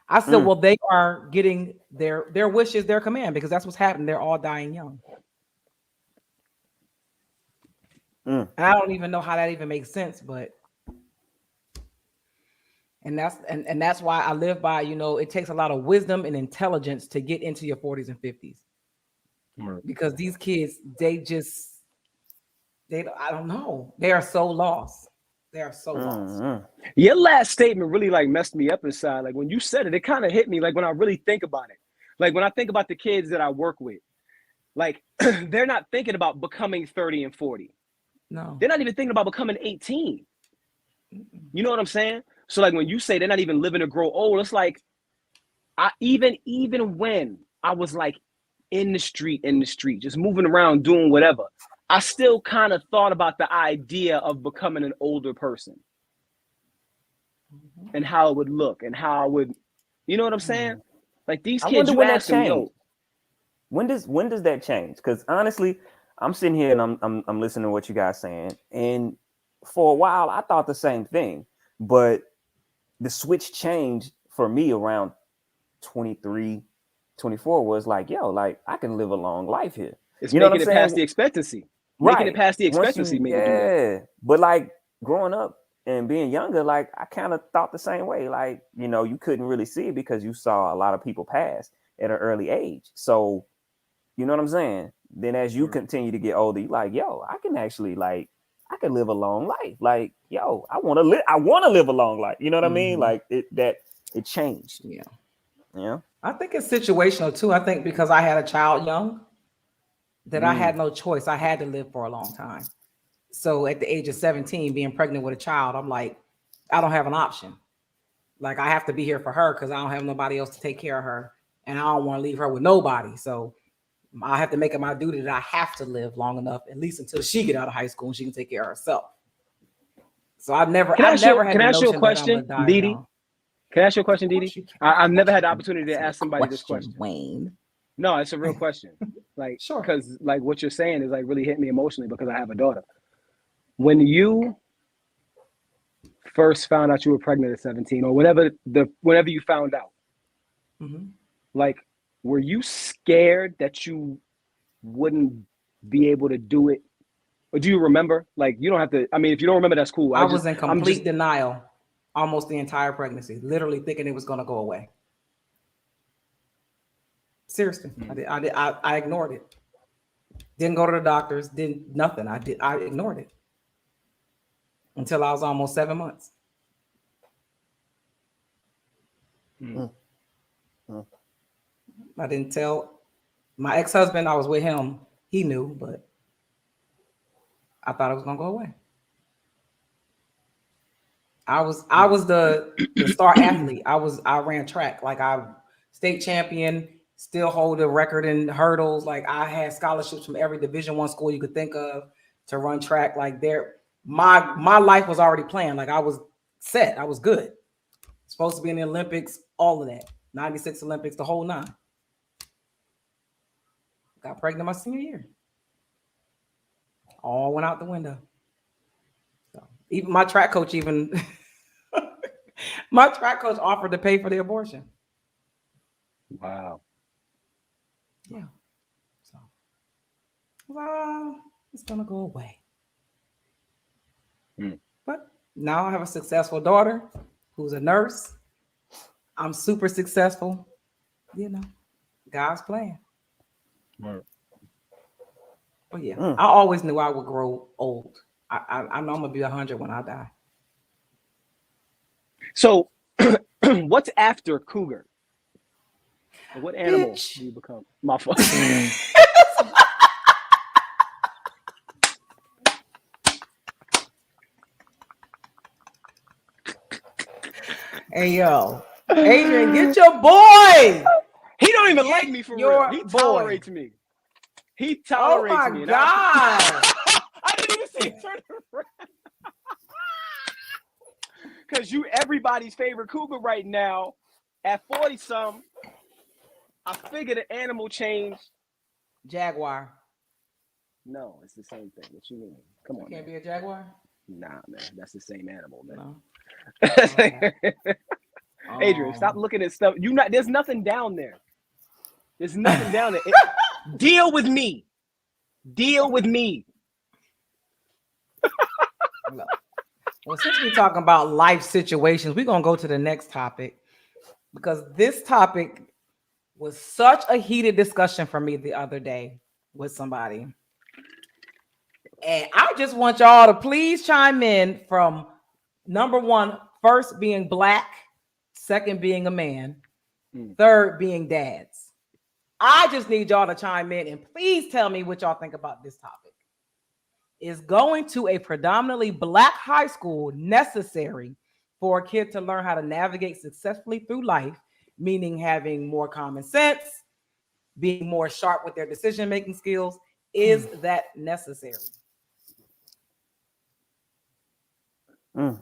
I said, well, they are getting their wishes, their command, because that's what's happening. They're all dying young. And I don't even know how that even makes sense, but and that's why I live by, you know, it takes a lot of wisdom and intelligence to get into your 40s and 50s. Because these kids, I don't know. They are so lost. They are so lost. Your last statement really like messed me up inside. Like, when you said it, it kind of hit me. Like, when I really think about it, like when I think about the kids that I work with, like they're not thinking about becoming 30 and 40. No, they're not even thinking about becoming 18. You know what I'm saying? So like when you say they're not even living to grow old, it's like even when I was like in the street, just moving around, doing whatever, I still kind of thought about the idea of becoming an older person and how it would look and how I would, you know what I'm saying? Like these kids, you ask them, yo, when does that change? Because honestly, I'm sitting here and I'm listening to what you guys saying, and for a while I thought the same thing, but the switch changed for me around 23, 24 was like, yo, like I can live a long life here. It's making it past the expectancy. Making it past the expectancy. But like growing up and being younger, like I kind of thought the same way. Like, you know, you couldn't really see it because you saw a lot of people pass at an early age. So, you know what I'm saying? Then as you continue to get older, you're like, yo, I can actually like I could live a long life. Like, yo, I want to live a long life. You know what I mean? Like it changed. Yeah. Yeah. I think it's situational too. I think because I had a child young, that I had no choice. I had to live for a long time. So at the age of 17, being pregnant with a child, I'm like, I don't have an option. Like I have to be here for her because I don't have nobody else to take care of her. And I don't want to leave her with nobody. So I have to make it my duty that I have to live long enough, at least until she get out of high school and she can take care of herself. So I've never had the notion that I'm gonna die Didi? young. Can I ask you a question, Didi? I've never had the opportunity to ask somebody this question. Wayne. No, it's a real question. Like, Sure. Because like what you're saying is like really hit me emotionally because I have a daughter. When you first found out you were pregnant at 17, or whenever you found out, like, were you scared that you wouldn't be able to do it? Or do you remember? Like, you don't have to. I mean, if you don't remember, that's cool. I was in complete denial almost the entire pregnancy, literally thinking it was going to go away. Seriously, I ignored it. Didn't go to the doctors. Didn't nothing. I ignored it until I was almost 7 months. I didn't tell my ex-husband. I was with him. He knew, but I thought it was gonna go away. I was the star athlete. I ran track. Like I state champion, still hold a record in hurdles. Like I had scholarships from every Division I school you could think of to run track. Like my life was already planned. Like I was set. I was good. Supposed to be in the Olympics, all of that. 96 Olympics, the whole 9. Got pregnant my senior year. All went out the window. So even my track coach offered to pay for the abortion. Wow. Yeah. So, well, it's gonna go away. But now I have a successful daughter who's a nurse. I'm super successful. You know, God's plan. Right. But yeah, I always knew I would grow old. I know I'm gonna be 100 when I die. So, what's after cougar? What animal do you become? My fault. Hey yo, Adrian, get your boy. He don't even like me for real. He tolerates me. He tolerates me. Oh my God. I didn't even see him turn around. Because you everybody's favorite cougar right now at 40-some. I figured an animal change. Jaguar. No, it's the same thing. What you mean? Come on. Can't be a jaguar? Nah, man. That's the same animal, man. No. Adrian, stop looking at stuff. There's nothing down there. There's nothing down there. Deal with me. Deal with me. Well, since we're talking about life situations, we're gonna go to the next topic because this topic was such a heated discussion for me the other day with somebody. And I just want y'all to please chime in from number 1, first being Black, second being a man, third being dads. I just need y'all to chime in and please tell me what y'all think about this topic. Is going to a predominantly Black high school necessary for a kid to learn how to navigate successfully through life, meaning having more common sense, being more sharp with their decision-making skills? Is that necessary? I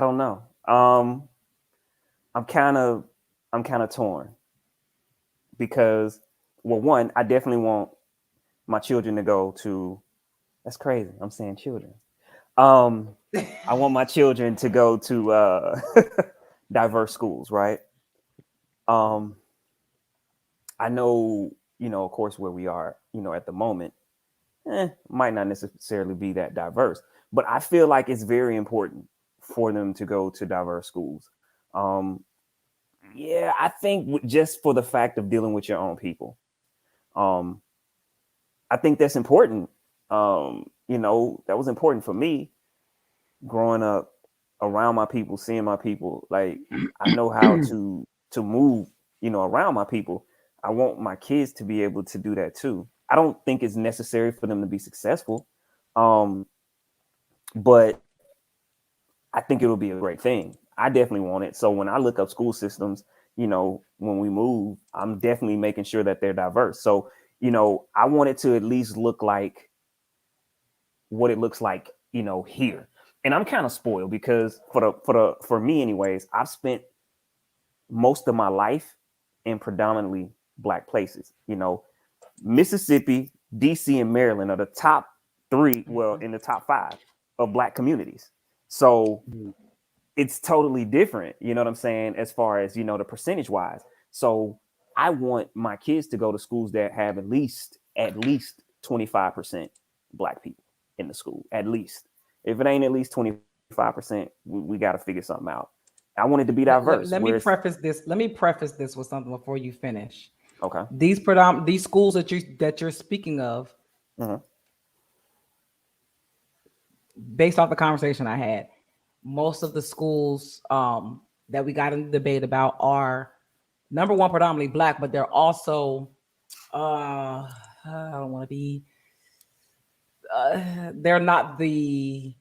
don't know. I'm kind of torn because, well, one, I definitely want my children to go to. That's crazy. I'm saying children. I want my children to go to diverse schools, right? I know, of course, where we are, at the moment, might not necessarily be that diverse, but I feel like it's very important for them to go to diverse schools. Yeah, I think just for the fact of dealing with your own people. I think that's important You know, that was important for me growing up around my people, seeing my people. Like, I know how to move, you know, around my people. I want my kids to be able to do that too. I don't think it's necessary for them to be successful, but I think it'll be a great thing. I definitely want it. So when I look up school systems, you know, when we move, I'm definitely making sure that they're diverse. So, you know, I want it to at least look like what it looks like, you know, here. And I'm kind of spoiled because for me anyways, I've spent most of my life in predominantly Black places. You know, Mississippi, DC, and Maryland are the top 3, well, in the top 5 of Black communities. So it's totally different, you know what I'm saying, as far as, you know, the percentage wise. So I want my kids to go to schools that have at least 25% Black people in the school, at least. If it ain't at least 25%, we got to figure something out. I want it to be diverse. Let me preface this. Let me preface this with something before you finish. Okay. These schools that you're speaking of, based off the conversation I had, most of the schools that we got in the debate about are, number one, predominantly Black, but they're also I don't want to be. They're not the.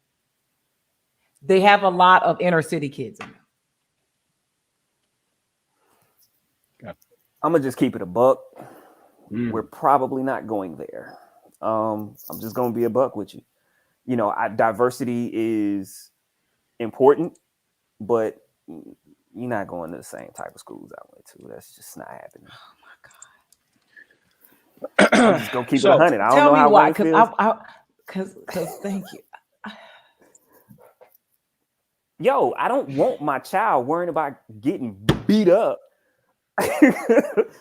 They have a lot of inner city kids in them. I'm gonna just keep it a buck. We're probably not going there. I'm just gonna be a buck with you. You know, diversity is important, but you're not going to the same type of schools I went to. That's just not happening. Oh my God. I'm just gonna keep it 100. I don't know how why, because thank you. Yo, I don't want my child worrying about getting beat up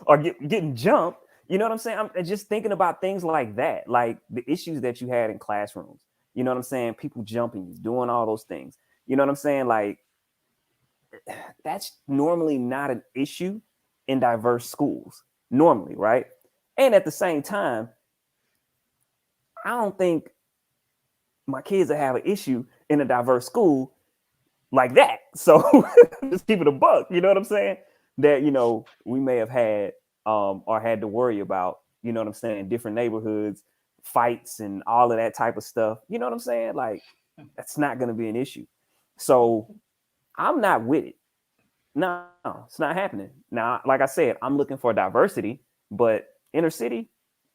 or getting jumped. You know what I'm saying? I'm just thinking about things like that, like the issues that you had in classrooms. You know what I'm saying? People jumping you, doing all those things. You know what I'm saying? Like, that's normally not an issue in diverse schools, normally, right? And at the same time, I don't think my kids will have an issue in a diverse school like that. So just keep it a buck. You know what I'm saying? That, you know, we may have had or had to worry about, you know what I'm saying, different neighborhoods, fights and all of that type of stuff. You know what I'm saying? Like, that's not going to be an issue. So I'm not with it. No, it's not happening. Now, like I said, I'm looking for diversity, but inner city,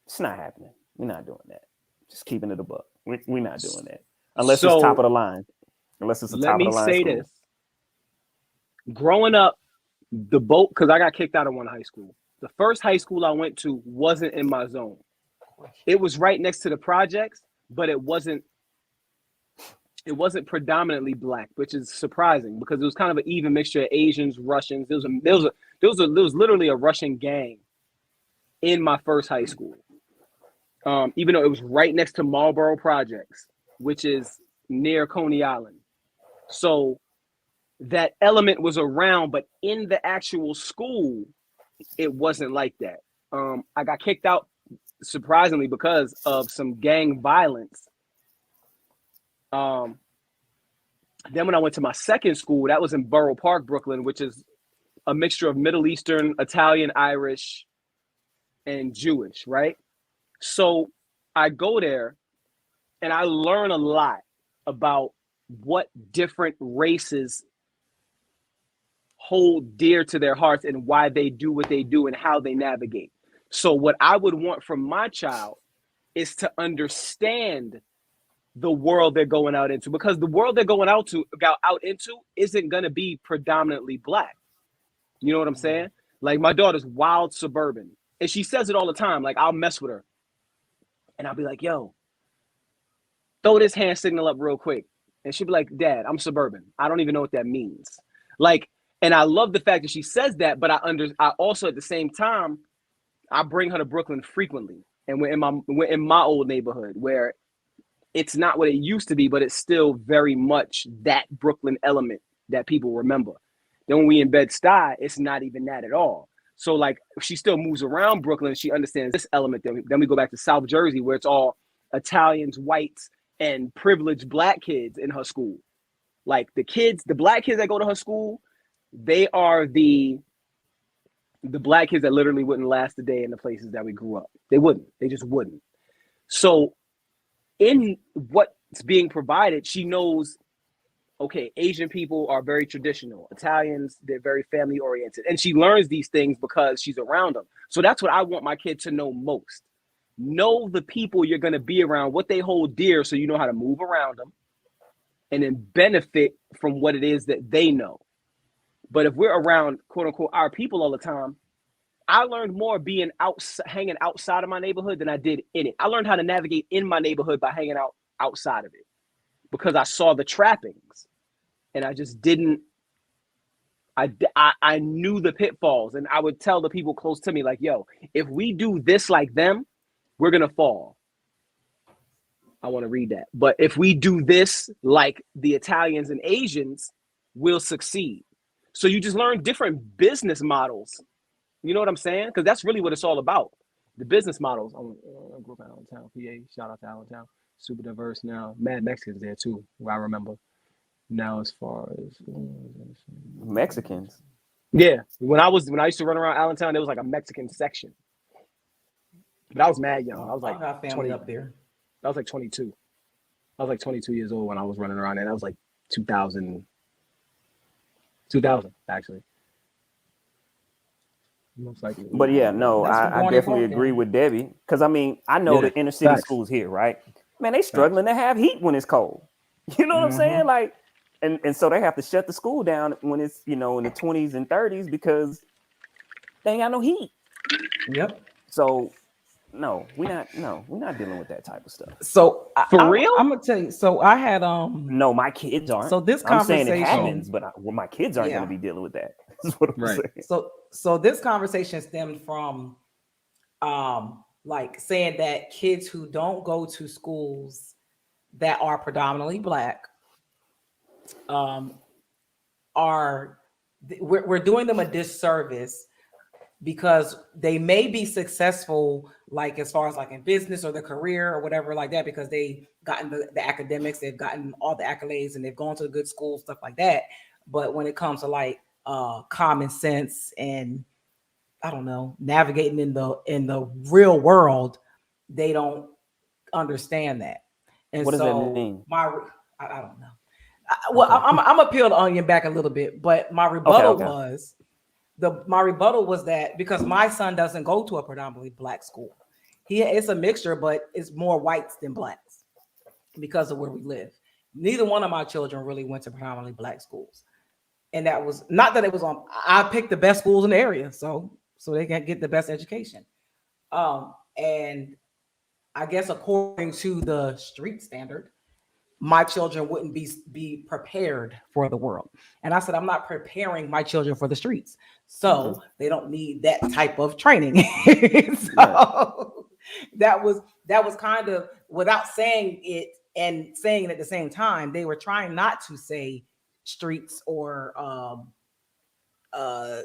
it's not happening. We're not doing that. Just keeping it a buck. We're not doing that. Unless it's top of the line. Unless it's a top of the line. Let me say this. Growing up, the boat, because I got kicked out of one high school. The first high school I went to wasn't in my zone. It was right next to the projects, but it wasn't predominantly Black, which is surprising because it was kind of an even mixture of Asians, Russians. There was literally a Russian gang in my first high school. Even though it was right next to Marlboro Projects, which is near Coney Island. So that element was around, but in the actual school, it wasn't like that. I got kicked out, surprisingly, because of some gang violence. Then when I went to my second school, that was in Borough Park, Brooklyn, which is a mixture of Middle Eastern, Italian, Irish, and Jewish, right? So I go there and I learn a lot about what different races hold dear to their hearts and why they do what they do and how they navigate. So what I would want from my child is to understand the world they're going out into, because the world they're going out into isn't going to be predominantly Black. You know what I'm saying? Like, my daughter's wild suburban, and she says it all the time. Like, I'll mess with her and I'll be like, yo, throw this hand signal up real quick. And she'll be like, Dad, I'm suburban. I don't even know what that means. Like, and I love the fact that she says that, but I also at the same time, I bring her to Brooklyn frequently. And we're in my old neighborhood where it's not what it used to be, but it's still very much that Brooklyn element that people remember. Then when we in Bed-Stuy, it's not even that at all. So like, she still moves around Brooklyn. She understands this element. Then we go back to South Jersey where it's all Italians, whites, and privileged black kids in her school. Like the black kids that go to her school, they are the black kids that literally wouldn't last a day in the places that we grew up. They wouldn't. They just wouldn't. So in what's being provided, she knows, okay, Asian people are very traditional. Italians, they're very family oriented. And she learns these things because she's around them. So that's what I want my kid to know most. Know the people you're going to be around, what they hold dear, so you know how to move around them and then benefit from what it is that they know. But if we're around, quote unquote, our people all the time, I learned more being hanging outside of my neighborhood than I did in it. I learned how to navigate in my neighborhood by hanging out outside of it because I saw the trappings and I just didn't. I knew the pitfalls, and I would tell the people close to me, like, yo, if we do this like them, we're going to fall. I want to read that. But if we do this like the Italians and Asians, we'll succeed. So you just learn different business models. You know what I'm saying? Because that's really what it's all about. The business models. I grew up in Allentown, PA. Shout out to Allentown. Super diverse now. Mad Mexicans there too, where I remember. Now as far as Mexicans. Yeah. When I used to run around Allentown, there was like a Mexican section. But I was mad young. I was like got family 20, up there. I was like 22. I was like 22 years old when I was running around, and I was like 2000 actually. Most likely. But yeah, no, I definitely agree with Debbie. Because I mean, I know the inner city schools here, right? Man, they struggling to have heat when it's cold. You know what I'm saying? Like, and so they have to shut the school down when it's, you know, in the 20s and 30s because they ain't got no heat. Yep. So no, we're not dealing with that type of stuff. So for real, I'm gonna tell you. So I had no, my kids aren't. So this I'm conversation saying it happens, but my kids aren't going to be dealing with that. That's what I'm saying. So this conversation stemmed from like saying that kids who don't go to schools that are predominantly Black we're doing them a disservice because they may be successful, like as far as like in business or their career or whatever like that, because they've gotten the academics, they've gotten all the accolades, and they've gone to a good school, stuff like that. But when it comes to like common sense and I don't know, navigating in the real world, they don't understand that. And what does that mean? I don't know. I'm gonna peel the onion back a little bit, but my rebuttal was that because my son doesn't go to a predominantly Black school, it's a mixture, but it's more whites than Blacks because of where we live. Neither one of my children really went to predominantly Black schools, and that was not that it was on. I picked the best schools in the area, so they can get the best education. And I guess according to the street standard, my children wouldn't be prepared for the world. And I said, I'm not preparing my children for the streets. So they don't need that type of training. So that was kind of, without saying it and saying it at the same time, they were trying not to say streets or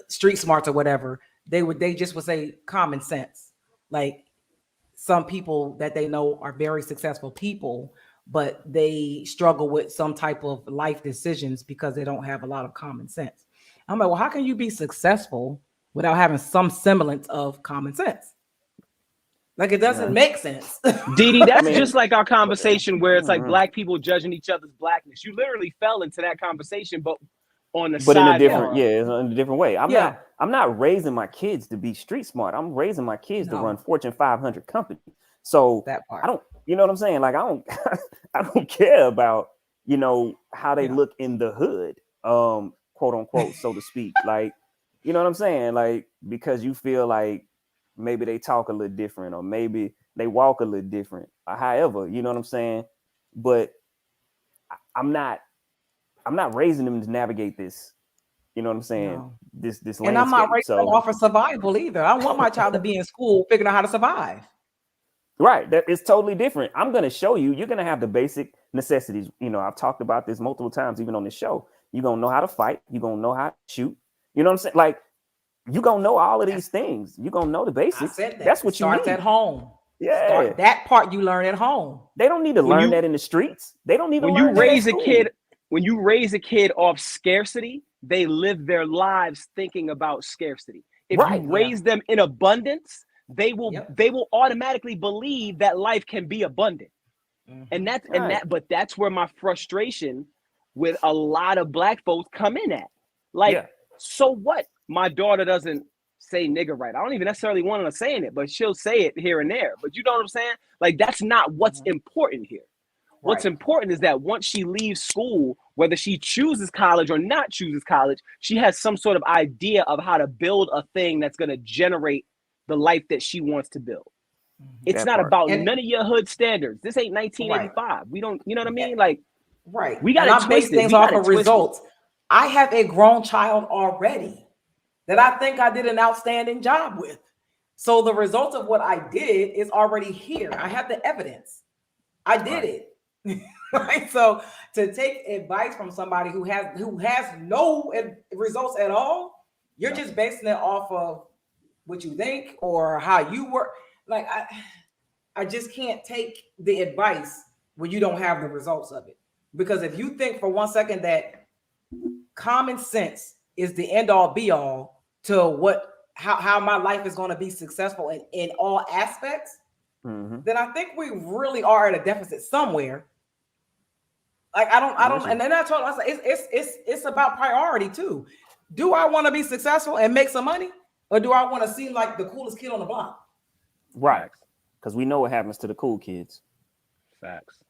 street smarts or whatever. They just would say common sense. Like some people that they know are very successful people, but they struggle with some type of life decisions because they don't have a lot of common sense. I'm like, well, how can you be successful without having some semblance of common sense? Like, it doesn't make sense. Didi, that's just like our conversation where it's like Black people judging each other's Blackness. You literally fell into that conversation, but on the side, in a different, in a different way. I'm not raising my kids to be street smart. I'm raising my kids to run Fortune 500 companies. So that part. I don't, you know what I'm saying? Like I don't care about, you know, how they look in the hood, quote unquote, so to speak. Like, you know what I'm saying? Like, because you feel like maybe they talk a little different or maybe they walk a little different or however, you know what I'm saying? But I'm not raising them to navigate this. You know what I'm saying? No. This landscape. And I'm not raising them off of survival either. I want my child to be in school figuring out how to survive. Right. That is totally different. I'm going to show you. You're going to have the basic necessities. You know, I've talked about this multiple times, even on the show. You're going to know how to fight. You're going to know how to shoot. You know what I'm saying? Like, you're going to know all of these things. You're going to know the basics. I said that. That's what you need. Starts at home. Yeah. That part you learn at home. They don't need to learn that in the streets. They don't need to learn that at school. When you raise a kid off scarcity, they live their lives thinking about scarcity. If you raise them in abundance, they will automatically believe that life can be abundant. But that's where my frustration with a lot of Black folks come in at. Like, so what? My daughter doesn't say nigga right. I don't even necessarily want her saying it, but she'll say it here and there. But you know what I'm saying? Like, that's not what's important here. What's important is that once she leaves school, whether she chooses college or not chooses college, she has some sort of idea of how to build a thing that's going to generate the life that she wants to build. It's not about none of your hood standards. This ain't 1985. We don't, you know what I mean? Like, we got to base things off of results. I have a grown child already that I think I did an outstanding job with. So the result of what I did is already here. I have the evidence. I did it. Right. So to take advice from somebody who has no results at all, you're just basing it off of what you think or how you work. Like, I just can't take the advice when you don't have the results of it. Because if you think for 1 second that common sense is the end all be all to how my life is going to be successful in all aspects, then I think we really are at a deficit somewhere. Like, I don't, and then I told him, I said, it's about priority too. Do I want to be successful and make some money, or do I want to seem like the coolest kid on the block? Right, because we know what happens to the cool kids. Facts.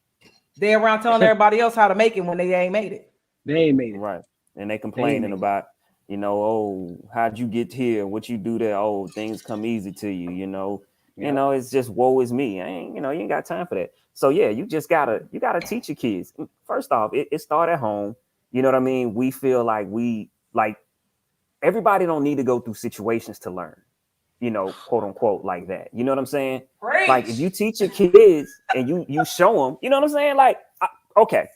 They're around telling everybody else how to make it when they ain't made it. They ain't made it. Right, and they complaining about, oh, how'd you get here? What you do there? Oh, things come easy to you. It's just woe is me. I ain't, you ain't got time for that. So yeah, you gotta teach your kids. First off, it start at home. You know what I mean? We feel like everybody don't need to go through situations to learn, quote unquote, like that. You know what I'm saying? Preach. Like, if you teach your kids and you show them, you know what I'm saying? Like, okay.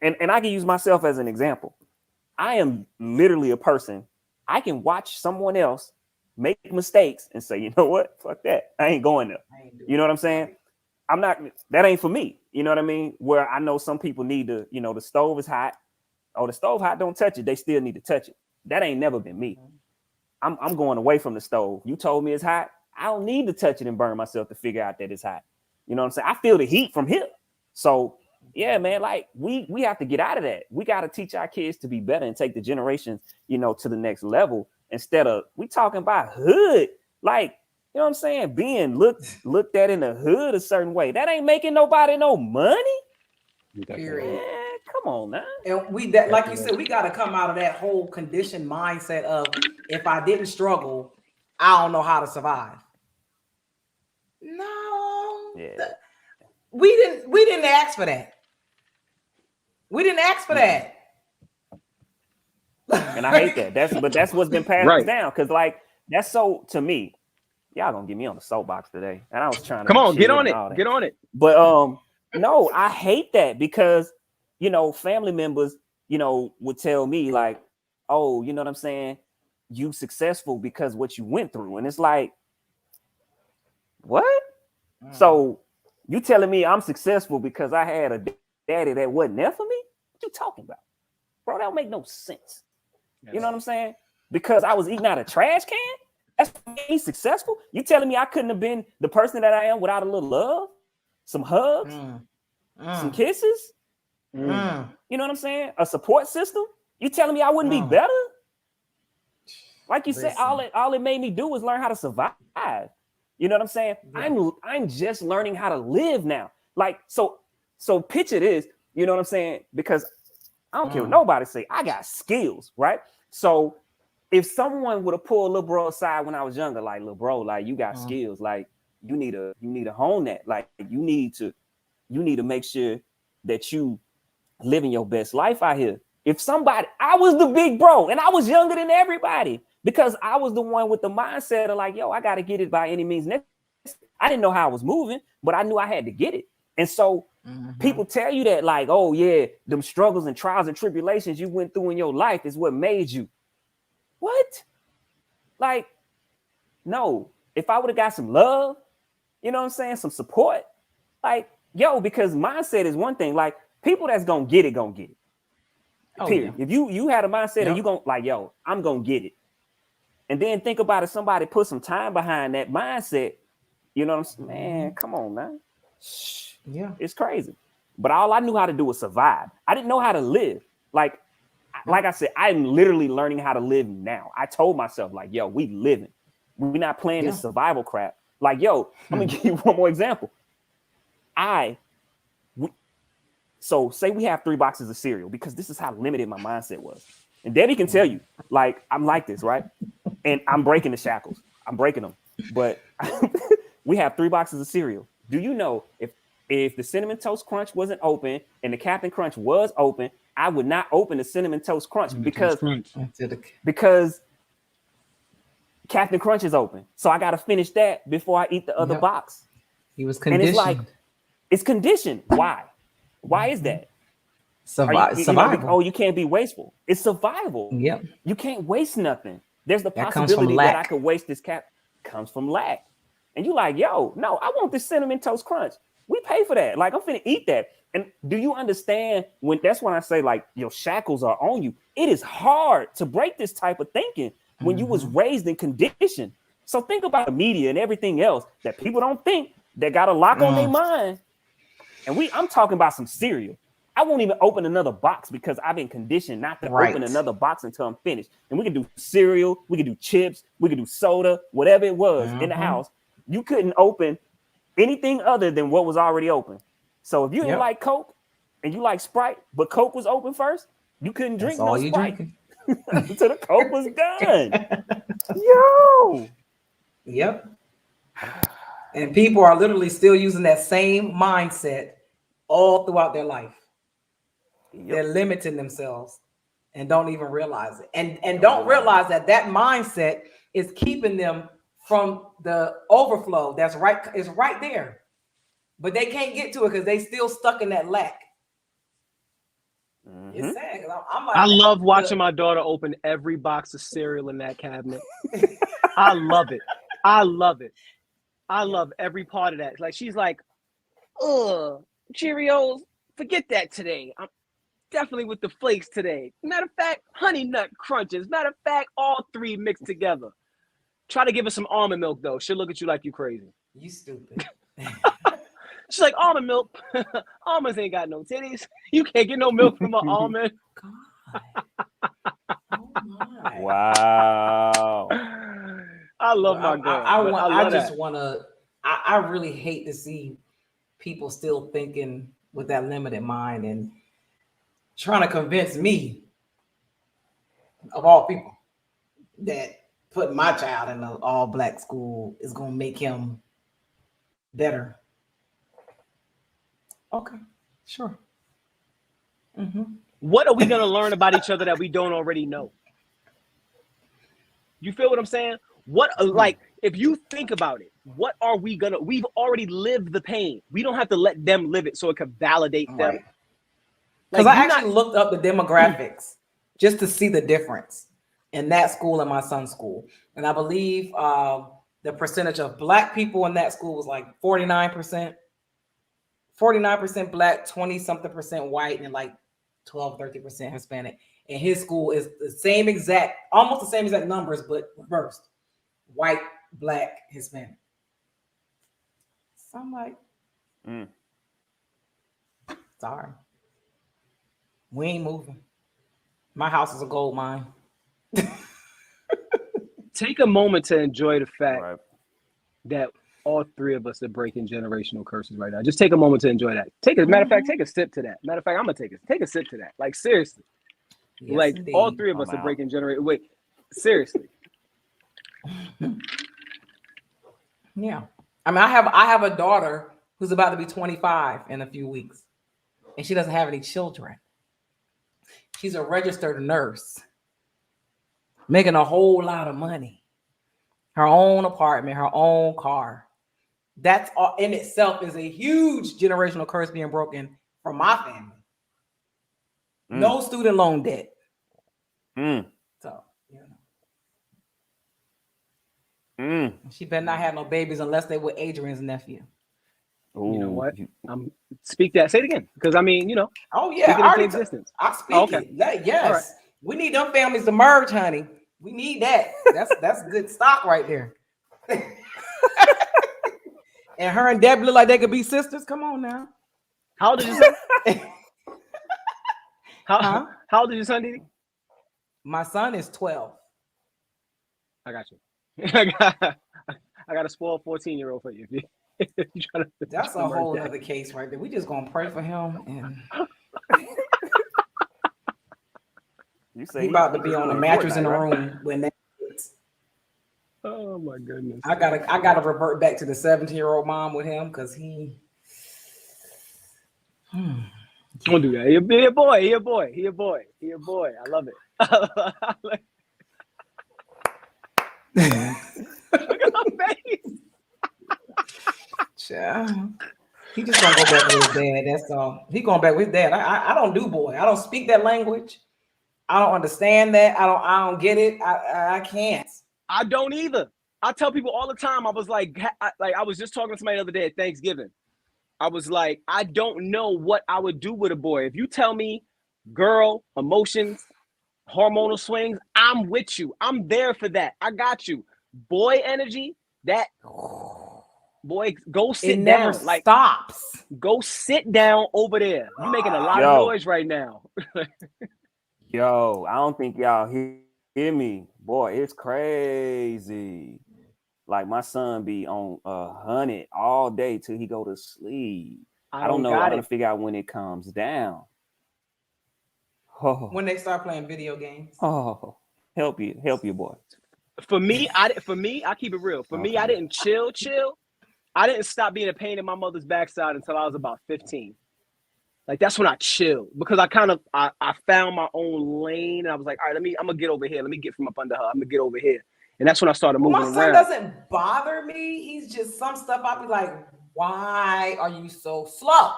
And I can use myself as an example. I am literally a person. I can watch someone else make mistakes and say, you know what? Fuck that. I ain't going there. You know what I'm saying? That ain't for me. You know what I mean? Where I know some people need to, the stove is hot. Oh, the stove hot, don't touch it. They still need to touch it. That ain't never been me. I'm going away from the stove. You told me it's hot. I don't need to touch it and burn myself to figure out that it's hot. You know what I'm saying? I feel the heat from here. So yeah, man, like we have to get out of that. We got to teach our kids to be better and take the generations, to the next level, instead of we talking about hood. Like, you know what I'm saying? Being looked at in the hood a certain way. That ain't making nobody no money. Period. Man, come on now. And like you said, we got to come out of that whole conditioned mindset of, if I didn't struggle, I don't know how to survive. No. Yeah. We didn't ask for that. We didn't ask for that. And I hate that. That's what's been passed down. Cause like, that's so, to me, y'all gonna get me on the soapbox today. And I was trying to come on, get on it. Get on it. But no, I hate that because family members, would tell me like, oh, you know what I'm saying? You successful because what you went through. And it's like, what? So you telling me I'm successful because I had a daddy that wasn't there for me? What you talking about? Bro, that don't make no sense. Yes. You know what I'm saying? Because I was eating out of trash can? That's me successful? You telling me I couldn't have been the person that I am without a little love? Some hugs? Some kisses? You know what I'm saying? A support system? You telling me I wouldn't be better? Like you said, all it made me do was learn how to survive. You know what I'm saying? Yeah. I'm just learning how to live now. Like, so picture this, you know what I'm saying? Because I don't care what nobody say, I got skills, right? So if someone would have pulled little bro aside when I was younger, like, little bro, like, you got skills, like you need to hone that. Like you need to make sure that you living your best life out here. I was the big bro and I was younger than everybody because I was the one with the mindset of like, yo, I got to get it by any means necessary. I didn't know how I was moving, but I knew I had to get it. And so people tell you that like, oh yeah, them struggles and trials and tribulations you went through in your life is what made you. What? Like, no, if I would have got some love, you know what I'm saying, some support. Like, yo, because mindset is one thing. Like, people that's gonna get it, gonna get it. Period. Yeah. If you had a mindset and you gonna like, yo, I'm gonna get it. And then think about if somebody put some time behind that mindset, you know what I'm saying? Man, come on, man. Yeah. It's crazy. But all I knew how to do was survive. I didn't know how to live. Like I said, I'm literally learning how to live now. I told myself, like, yo, we living. We're not playing this survival crap. Like, yo, I'm gonna give you one more example. So say we have 3 boxes of cereal, because this is how limited my mindset was. And Debbie can tell you, like, I'm like this, right? And I'm breaking the shackles. I'm breaking them. But we have 3 boxes of cereal. Do you know if the Cinnamon Toast Crunch wasn't open and the Captain Crunch was open, I would not open the Cinnamon Toast Crunch because Captain Crunch is open. So I got to finish that before I eat the other box. He was conditioned. And it's like, it's conditioned. Why? Why is that? Survival. You can't be wasteful. It's survival. Yep. You can't waste nothing. There's the That possibility that I could waste this comes from lack. And you like, yo, no, I want this Cinnamon Toast Crunch. We pay for that. Like, I'm finna eat that. And do you understand that's when I say, like, your shackles are on you. It is hard to break this type of thinking when you was raised and conditioned. So think about the media and everything else that people don't think, that got a lock on their mind. And I'm talking about some cereal. I won't even open another box because I've been conditioned not to open another box until I'm finished. And we can do cereal, we can do chips, we can do soda, whatever it was in the house. You couldn't open anything other than what was already open. So if you didn't like Coke and you like Sprite, but Coke was open first, you couldn't drink no Sprite until the Coke was done. Yo. Yep. And people are literally still using that same mindset all throughout their life. They're limiting themselves and don't even realize it. And don't realize that mindset is keeping them from the overflow that's right there. But they can't get to it because they still stuck in that lack. It's sad. I'm like, I love watching my daughter open every box of cereal in that cabinet. I love it. I love it. I love every part of that. Like, she's like, Cheerios, forget that today. I'm definitely with the flakes today. Matter of fact, Honey Nut Crunches. Matter of fact, all 3 mixed together. Try to give her some almond milk, though. She'll look at you like you crazy. You stupid. She's like, almond milk? Almonds ain't got no titties. You can't get no milk from an almond. God. Oh my. Wow. I love my girl. I really hate to see people still thinking with that limited mind and trying to convince me, of all people, that putting my child in an all-black school is going to make him better. Okay, sure. What are we going to learn about each other that we don't already know? You feel what I'm saying? Like, if you think about it, what are we gonna? We've already lived the pain. We don't have to let them live it so it can validate them. Right. Because I actually looked up the demographics just to see the difference in that school and my son's school, and I believe the percentage of Black people in that school was like 49%. 49% Black, 20-something% white, and like 12-13% Hispanic. And his school is the same exact, almost the same exact numbers, but reversed. White, Black, Hispanic. So I'm like, sorry. We ain't moving. My house is a gold mine. Take a moment to enjoy the fact that all 3 of us are breaking generational curses right now. Just take a moment to enjoy that. Matter of fact, take a sip to that. Matter of fact, I'm gonna take a sip to that. Like, seriously. Yes, like indeed. all 3 of us are breaking generational. Wait, seriously. Yeah. I mean, I have a daughter who's about to be 25 in a few weeks, and she doesn't have any children. She's a registered nurse, making a whole lot of money. Her own apartment, her own car. That's all in itself is a huge generational curse being broken from my family. No student loan debt. So, you know. She better not have no babies unless they with Adrian's nephew. Ooh, You know what? Speak that. Say it again, because I mean, you know. Oh yeah, speak it into existence. I speak Okay. it. Yes, All right. we need them families to merge, honey. We need that. That's good stock right there. And her and Debbie look like they could be sisters. Come on now. How old is your son? Huh? How old is your son, Didi? My son is 12. I got you. I got a spoiled 14-year-old for you. That's a whole other case right there. We just gonna pray for him, and you say he about to be on a mattress in the room when that. Oh my goodness! I gotta revert back to the 17-year-old mom with him because he. Don't do that. He a boy. He a boy. He a boy. He a boy. I love it. Look at my face. Child. He just gonna go back with his dad. That's all. He going back with his dad. I don't do boy. I don't speak that language. I don't understand that. I don't get it. I can't. I don't either. I tell people all the time. I was like I was just talking to somebody the other day at Thanksgiving. I was like, I don't know what I would do with a boy. If you tell me, girl, emotions, hormonal swings, I'm with you. I'm there for that. I got you. Boy energy, that boy, go sit down. Never stops. Go sit down over there. You're making a lot of noise right now. Yo, I don't think y'all hear me. Boy, it's crazy. Like my son be on 100 all day till he go to sleep. I don't know how to figure out when it calms down. When they start playing video games. Oh, help you, boy. For me, I keep it real. For me, I didn't chill. I didn't stop being a pain in my mother's backside until I was about 15. Like that's when I chilled because I found my own lane and I was like, all right, I'm gonna get over here. Let me get from up under her. I'm gonna get over here. And that's when I started moving around. My son doesn't bother me. He's just some stuff. I'll be like, why are you so slow?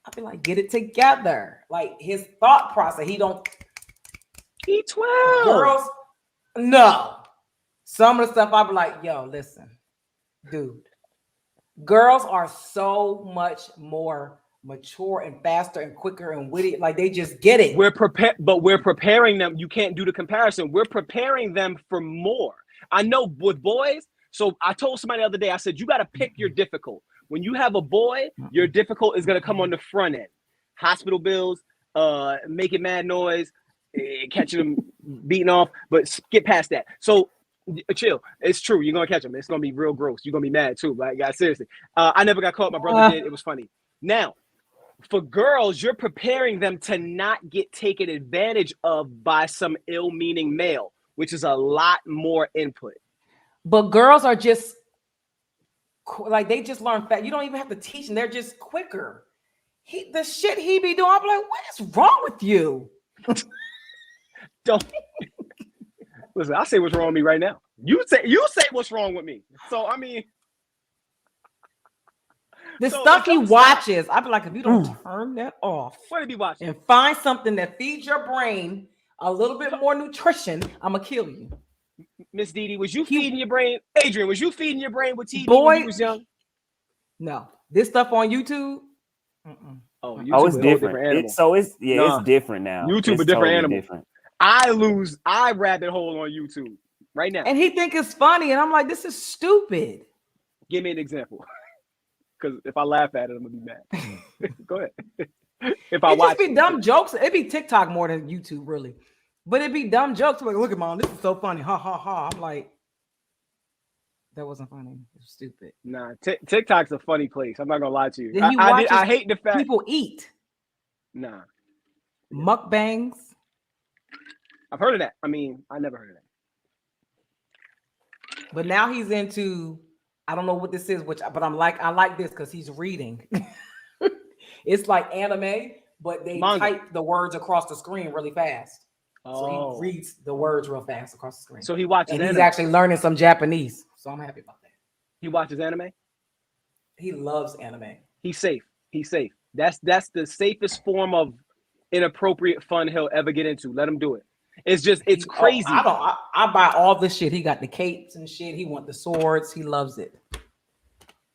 I'll be like, get it together. Like his thought process. He 12. Girls, no. Some of the stuff I'll be like, yo, listen, dude. Girls are so much more mature and faster and quicker and witty. Like they just get it. We're preparing them. You can't do the comparison. We're preparing them for more. I know with boys. So I told somebody the other day, I said, you got to pick your difficult. When you have a boy, your difficult is going to come on the front end. Hospital bills, making mad noise, catching them beating off, but get past that. So chill. It's true. You're going to catch them. It's going to be real gross. You're going to be mad too. Like, guys, seriously. I never got caught. My brother did. It was funny. Now, for girls, you're preparing them to not get taken advantage of by some ill-meaning male, which is a lot more input. But girls are just like they just learn fast. You don't even have to teach them. They're just quicker. The shit he be doing, I'm like, what is wrong with you? Don't listen. I say what's wrong with me right now. You say what's wrong with me. So I mean. The stuff he watches, I'd be like, if you don't turn that off, what did he watch? And find something that feeds your brain a little bit more nutrition, I'm gonna kill you. Miss Didi, was you feeding your brain? Adrian, was you feeding your brain with TV when you was young? No, this stuff on YouTube. YouTube it's different. It's different now. YouTube it's a different totally animal. Different. I rabbit hole on YouTube right now, and he think it's funny, and I'm like, this is stupid. Give me an example. Because if I laugh at it, I'm gonna be mad. Go ahead. If I watch, just be dumb jokes. It'd be TikTok more than YouTube, really. But it'd be dumb jokes. Like, look at mom, this is so funny. Ha ha ha. I'm like, that wasn't funny. It was stupid. Nah, TikTok's a funny place. I'm not gonna lie to you. Then I hate the fact people eat. Nah. Mukbangs. I've heard of that. I mean, I never heard of that. But now he's into. I don't know what this is, but I like this because he's reading. It's like anime, but they type the words across the screen really fast. So he reads the words real fast across the screen. So he watches and anime. He's actually learning some Japanese. So I'm happy about that. He watches anime? He loves anime. He's safe. That's the safest form of inappropriate fun he'll ever get into. Let him do it. it's crazy. I buy all the shit. He got the capes and shit. He want the swords. He loves it.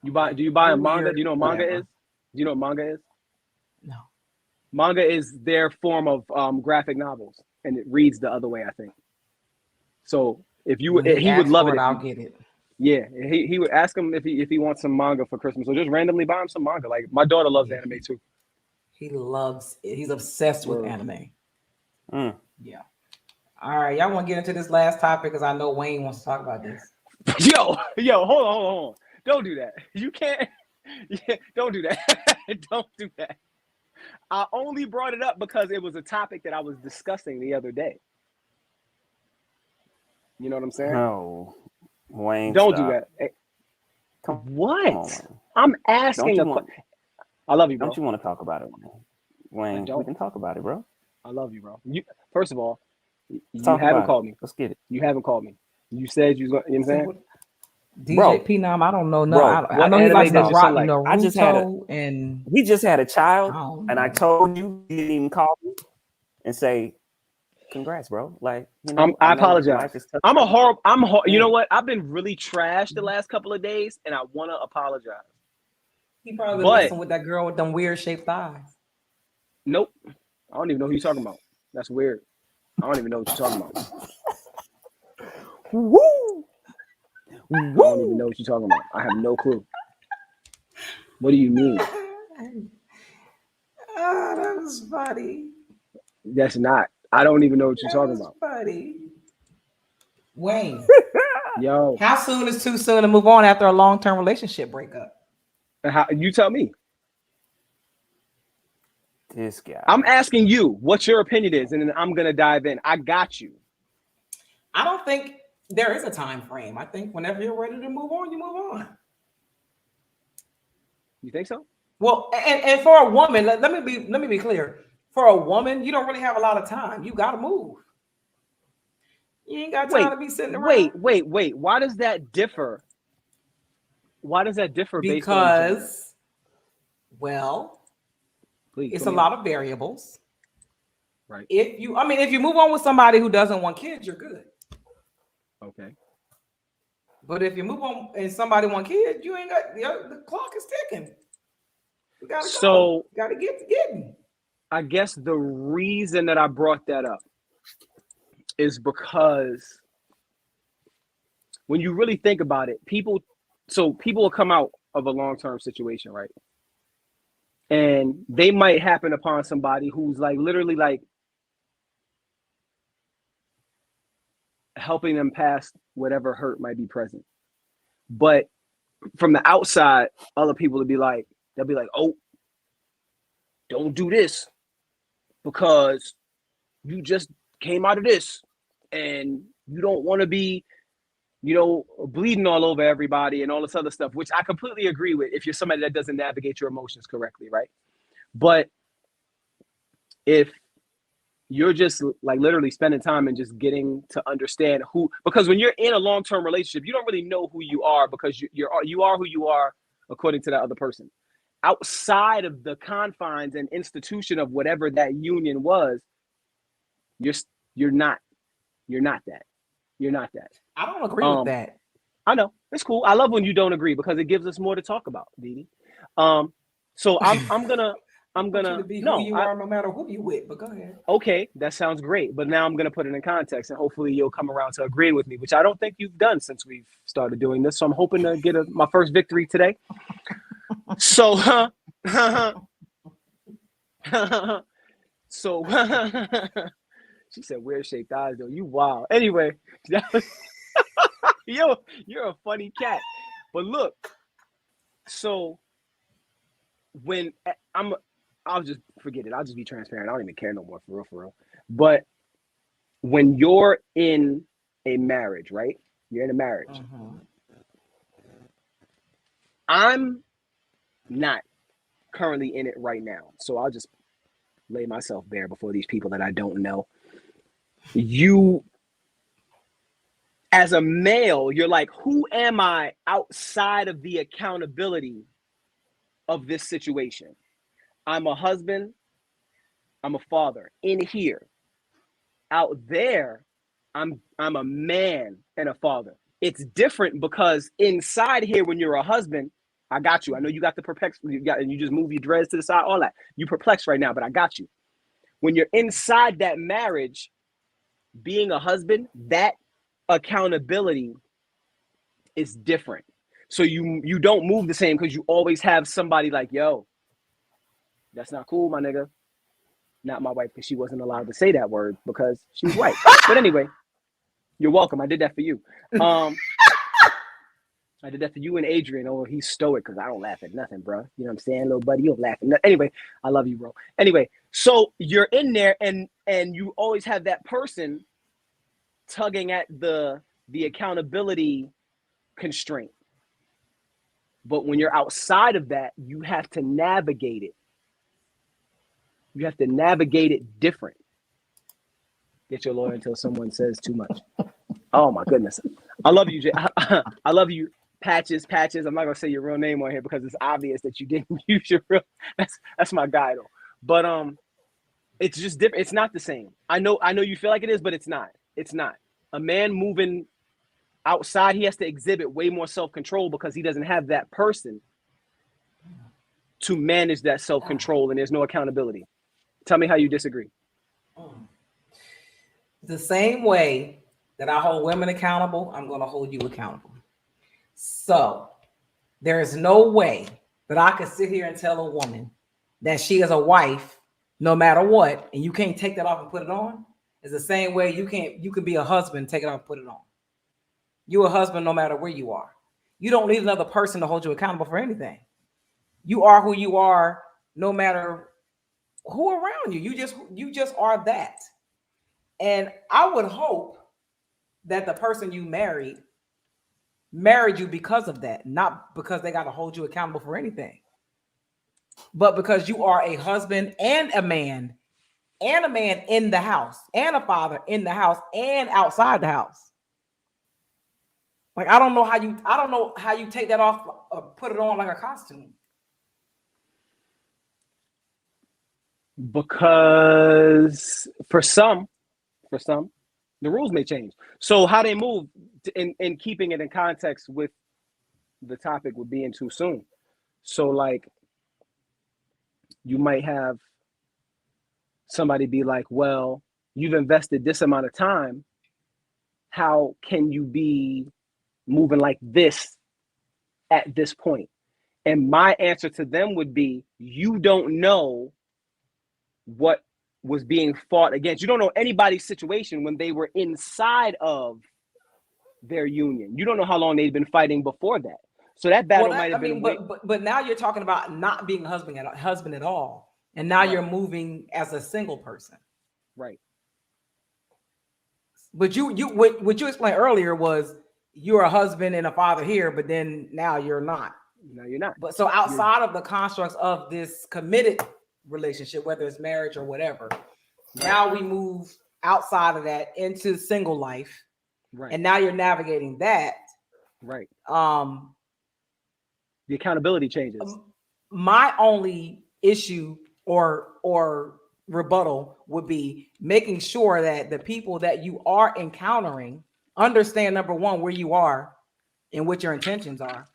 Do you buy a manga? Weird, Do you know what manga whatever. is? Do you know what manga is? No. Manga is their form of graphic novels, and it reads the other way, I think. So if you When he would love it. I'll get it. Yeah, he would ask him if he wants some manga for Christmas, or just randomly buy him some manga. Like my daughter loves anime too. He loves it. He's obsessed with anime. Yeah. All right, y'all want to get into this last topic because I know Wayne wants to talk about this. Yo, hold on. Don't do that. You can't. Yeah, don't do that. Don't do that. I only brought it up because it was a topic that I was discussing the other day. You know what I'm saying? No, Wayne. Don't stop. do that. Hey, Come what? on, Wayne. I'm asking a question. I love you, bro. Don't you want to talk about it, Wayne? We can talk about it, bro. I love you, bro. First of all, you Talk haven't called me. Let's get it. You haven't called me. You said you was going. You know what I'm saying? DJ Bro. Phenom, I don't know. Bro, I know he likes to rock Naruto I just had and we just had a child, and I told you didn't even call me and say, "Congrats, bro." Like, you know, I apologize. I'm a horrible. You know what? I've been really trashed the last couple of days, and I want to apologize. He probably messing with that girl with them weird shaped thighs. Nope. I don't even know who you're talking about. That's weird. I don't even know what you're talking about. Woo! I don't even know what you're talking about. I have no clue. What do you mean? Oh, that was funny. That's not. I don't even know what you're talking about. Funny. Wayne. Yo. How soon is too soon to move on after a long-term relationship breakup? You tell me. This guy. I'm asking you what your opinion is, and then I'm gonna dive in. I got you. I don't think there is a time frame. I think whenever you're ready to move on, you move on. You think so? Well, and for a woman, let me be clear. For a woman, you don't really have a lot of time. You gotta move. You ain't got time to be sitting around. Wait. Why does that differ? Because, well, please, it's a lot of variables. Right. If you move on with somebody who doesn't want kids, you're good. Okay. But if you move on and somebody want kids, you ain't got the clock is ticking. You gotta go. You gotta get getting. I guess the reason that I brought that up is because when you really think about it, people will come out of a long-term situation, right? And they might happen upon somebody who's like literally like helping them past whatever hurt might be present. But from the outside, other people they'll be like, oh, don't do this because you just came out of this and you don't want to be, bleeding all over everybody and all this other stuff, which I completely agree with if you're somebody that doesn't navigate your emotions correctly, right? But if you're just like literally spending time and just getting to understand because when you're in a long-term relationship, you don't really know who you are because you are who you are according to that other person. Outside of the confines and institution of whatever that union was, you're not that. You're not that. I don't agree with that. I know. It's cool. I love when you don't agree because it gives us more to talk about, Dee. So I'm gonna to be who you are no matter who you with, but go ahead. Okay, that sounds great. But now I'm gonna put it in context and hopefully you'll come around to agreeing with me, which I don't think you've done since we've started doing this. So I'm hoping to get my first victory today. So she said weird shaped eyes though. You wild. Anyway, you're a funny cat. But look, so when I'll just forget it. I'll just be transparent. I don't even care no more for real. But when you're in a marriage, right? You're in a marriage. Mm-hmm. I'm not currently in it right now. So I'll just lay myself bare before these people that I don't know. You, as a male, you're like, who am I outside of the accountability of this situation? I'm a husband. I'm a father in here. out there, I'm a man and a father. It's different because inside here, when you're a husband, I got you. I know you got the perplex, and you just move your dreads to the side, all that. You perplexed right now, but I got you. When you're inside that marriage, being a husband, that accountability is different. So you don't move the same because you always have somebody like, yo, that's not cool, my nigga. Not my wife, because she wasn't allowed to say that word because she's white. But anyway, you're welcome. I did that for you. I did that for you and Adrian. Oh, he's stoic because I don't laugh at nothing, bro. You know what I'm saying, little buddy? You don't laugh at nothing. Anyway, I love you, bro. Anyway, so you're in there and you always have that person tugging at the accountability constraint. But when you're outside of that, you have to navigate it. You have to navigate it different. Get your lawyer until someone says too much. Oh my goodness. I love you, Jay. I love you. Patches. I'm not gonna say your real name on here because it's obvious that you didn't use your real. That's my guy though. But it's just different. It's not the same. I know you feel like it is, but it's not. It's not. A man moving outside, he has to exhibit way more self-control because he doesn't have that person to manage that self-control, and there's no accountability. Tell me how you disagree. The same way that I hold women accountable, I'm going to hold you accountable. So there is no way that I could sit here and tell a woman that she is a wife no matter what, and you can't take that off and put it on. It's the same way you can be a husband, take it off and put it on. You're a husband no matter where you are. You don't need another person to hold you accountable for anything. You are who you are no matter who around you. You just are that. And I would hope that the person you married you because of that, not because they got to hold you accountable for anything, but because you are a husband and a man in the house and a father in the house and outside the house. Like, I don't know how you take that off or put it on like a costume. Because for some, the rules may change. So how they move in keeping it in context with the topic would being too soon. So like, you might have somebody be like, well, you've invested this amount of time. How can you be moving like this at this point? And my answer to them would be, you don't know what was being fought against. You don't know anybody's situation when they were inside of their union. You don't know how long they'd been fighting before that. So that battle might have been. But now you're talking about not being a husband at all, and now you're moving as a single person, right? But what you explained earlier was you're a husband and a father here, but then now you're not. No, you're not. But so outside of the constructs of this committed relationship, whether it's marriage or whatever, now we move outside of that into single life, right? And now you're navigating that, right? The accountability changes. My only issue or rebuttal would be making sure that the people that you are encountering understand, number one, where you are and what your intentions are.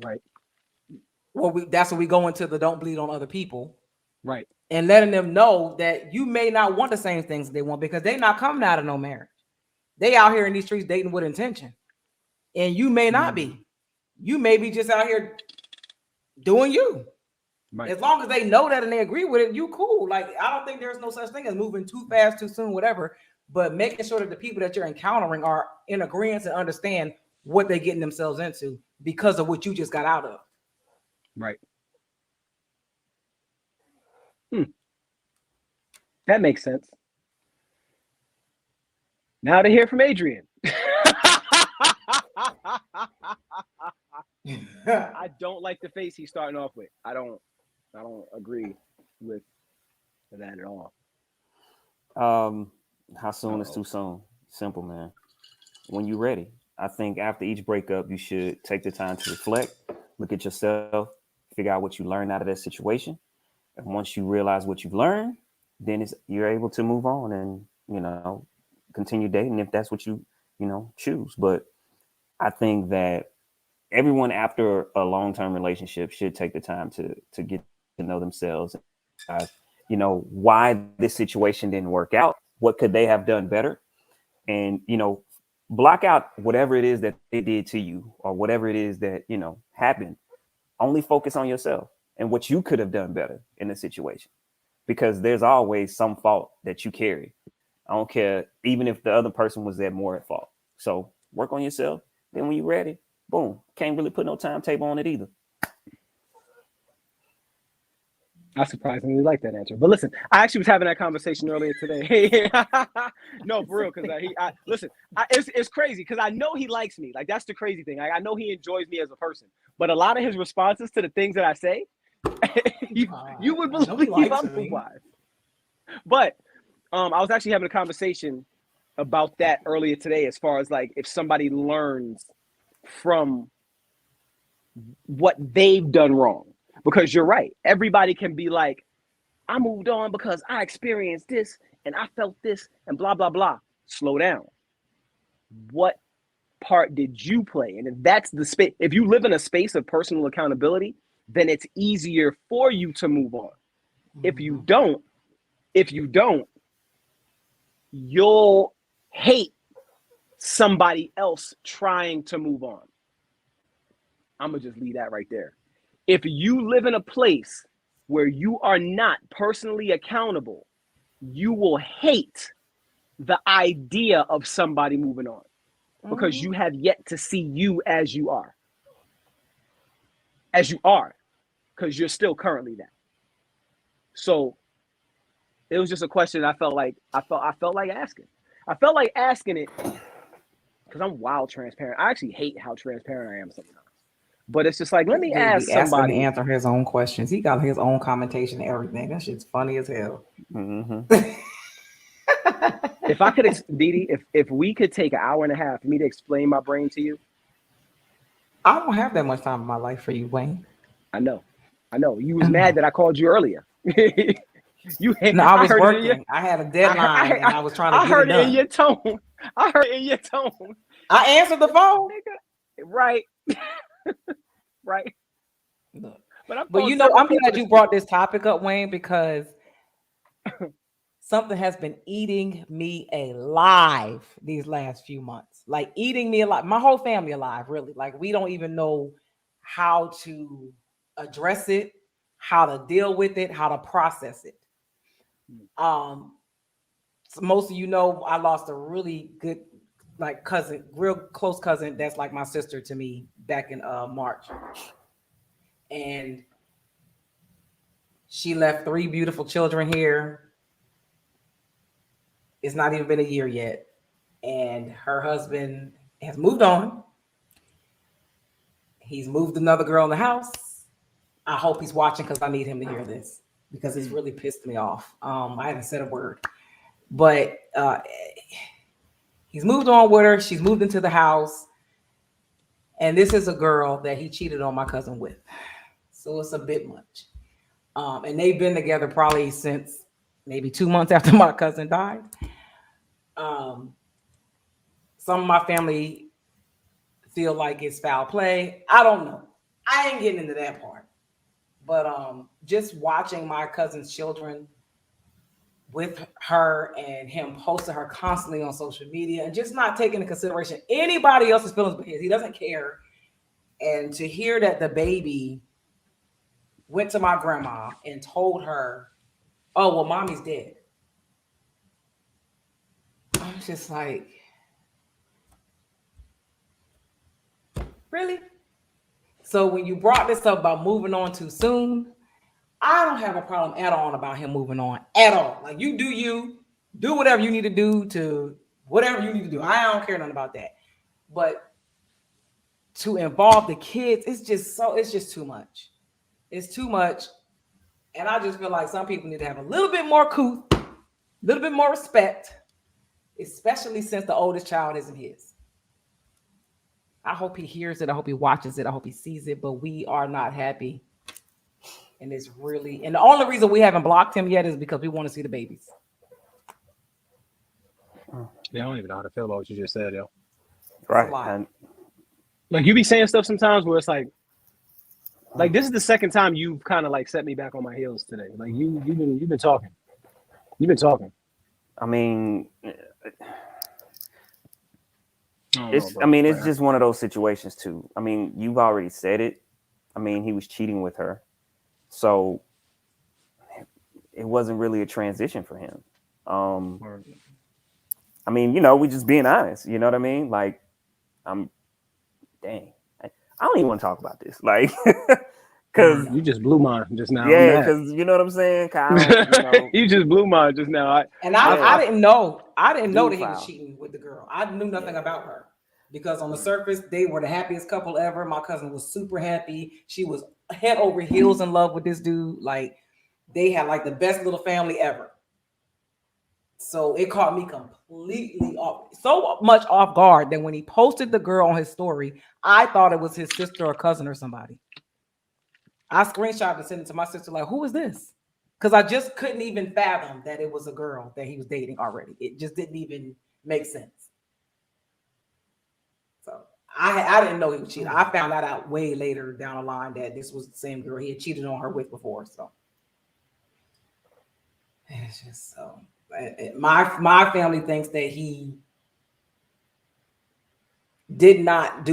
Right. Well, that's when we go into the don't bleed on other people. Right. And letting them know that you may not want the same things they want because they're not coming out of no marriage. They out here in these streets dating with intention. And you may not be. You may be just out here doing you. Right. As long as they know that and they agree with it, you cool. Like, I don't think there's no such thing as moving too fast, too soon, whatever. But making sure that the people that you're encountering are in agreement and understand what they're getting themselves into because of what you just got out of. Right. That makes sense. Now to hear from Adrian. I don't like the face he's starting off with. I don't agree with that at all. How soon is too soon? Simple, man. When you're ready. I think after each breakup, you should take the time to reflect, look at yourself, figure out what you learned out of that situation. And once you realize what you've learned, then you're able to move on and you know, continue dating if that's what you choose. But I think that everyone after a long-term relationship should take the time to get to know themselves, why this situation didn't work out, what could they have done better, and block out whatever it is that they did to you or whatever it is that happened. Only focus on yourself and what you could have done better in the situation, because there's always some fault that you carry. I don't care, even if the other person was more at fault. So work on yourself. Then when you're ready, boom. Can't really put no timetable on it either. I surprisingly like that answer. But listen, I actually was having that conversation earlier today. No, for real, because it's crazy because I know he likes me. Like, that's the crazy thing. I know he enjoys me as a person. But a lot of his responses to the things that I say, you would believe otherwise. But I was actually having a conversation about that earlier today, as far as like if somebody learns from what they've done wrong. Because you're right. Everybody can be like, I moved on because I experienced this and I felt this and blah, blah, blah. Slow down. What part did you play? And if that's the space, if you live in a space of personal accountability, then it's easier for you to move on. If you don't, you'll hate somebody else trying to move on. I'm going to just leave that right there. If you live in a place where you are not personally accountable, you will hate the idea of somebody moving on because you have yet to see you as you are. Because you're still currently that. So it was just a question I felt like asking. I felt like asking it because I'm wild transparent. I actually hate how transparent I am sometimes. But it's just like, let me ask somebody. To answer his own questions. He got his own commentation and everything. That shit's funny as hell. Mm-hmm. If I could, Didi, if we could take an hour and a half for me to explain my brain to you. I don't have that much time in my life for you, Wayne. I know. You was mad that I called you earlier. I was working. I had a deadline and I was trying to get it done. I heard it in your tone. I answered the phone. Right. Right. Look, but I'm glad you brought this topic up, Wayne, because something has been eating me alive these last few months. Like eating me alive, my whole family alive, really. Like we don't even know how to address it, how to deal with it, how to process it. So most of I lost a really good cousin, real close cousin that's like my sister to me back in March. And she left 3 beautiful children here. It's not even been a year yet. And her husband has moved on. He's moved another girl in the house. I hope he's watching because I need him to hear this because it's really pissed me off. I haven't said a word. But he's moved on with her. She's moved into the house. And this is a girl that he cheated on my cousin with. So it's a bit much. And they've been together probably since maybe 2 months after my cousin died. Some of my family feel like it's foul play. I don't know. I ain't getting into that part. But just watching my cousin's children with her and him posting her constantly on social media and just not taking into consideration anybody else's feelings but his. He doesn't care. And to hear that the baby went to my grandma and told her, oh, well, mommy's dead. I'm just like, really? So when you brought this up about moving on too soon, I don't have a problem at all about him moving on at all. Like you do whatever you need to do to whatever you need to do. I don't care nothing about that. But to involve the kids, it's just too much. It's too much. And I just feel like some people need to have a little bit more couth, a little bit more respect, especially since the oldest child isn't his. I hope he hears it. I hope he watches it. I hope he sees it. But we are not happy. And it's really, and the only reason we haven't blocked him yet is because we want to see the babies. Yeah, I don't even know how to feel about what you just said, yo. Right. lot. And Like you be saying stuff sometimes where it's like this is the second time you've kind of like set me back on my heels today. Like you've been talking. You've been talking. I mean, Bro. it's just one of those situations too. I mean, you've already said it. I mean, he was cheating with her. So it wasn't really a transition for him. I mean, we just being honest, you know what I mean? Like, dang, I don't even want to talk about this. Like, because you just blew mine just now. Yeah, because you know what I'm saying, Kyle. You just blew mine just now. I didn't know. I didn't know that he was cheating with the girl. I knew nothing about her because on the surface they were the happiest couple ever. My cousin was super happy. She was head over heels in love with this dude. Like they had like the best little family ever. So it caught me completely so much off guard that when he posted the girl on his story, I thought it was his sister or cousin or somebody. I screenshot and sent it to my sister, like, who is this? Because I just couldn't even fathom that it was a girl that he was dating already. It just didn't even make sense. So I didn't know he was cheating. I found that out way later down the line that this was the same girl he had cheated on her with before. So it's just so my family thinks that he did not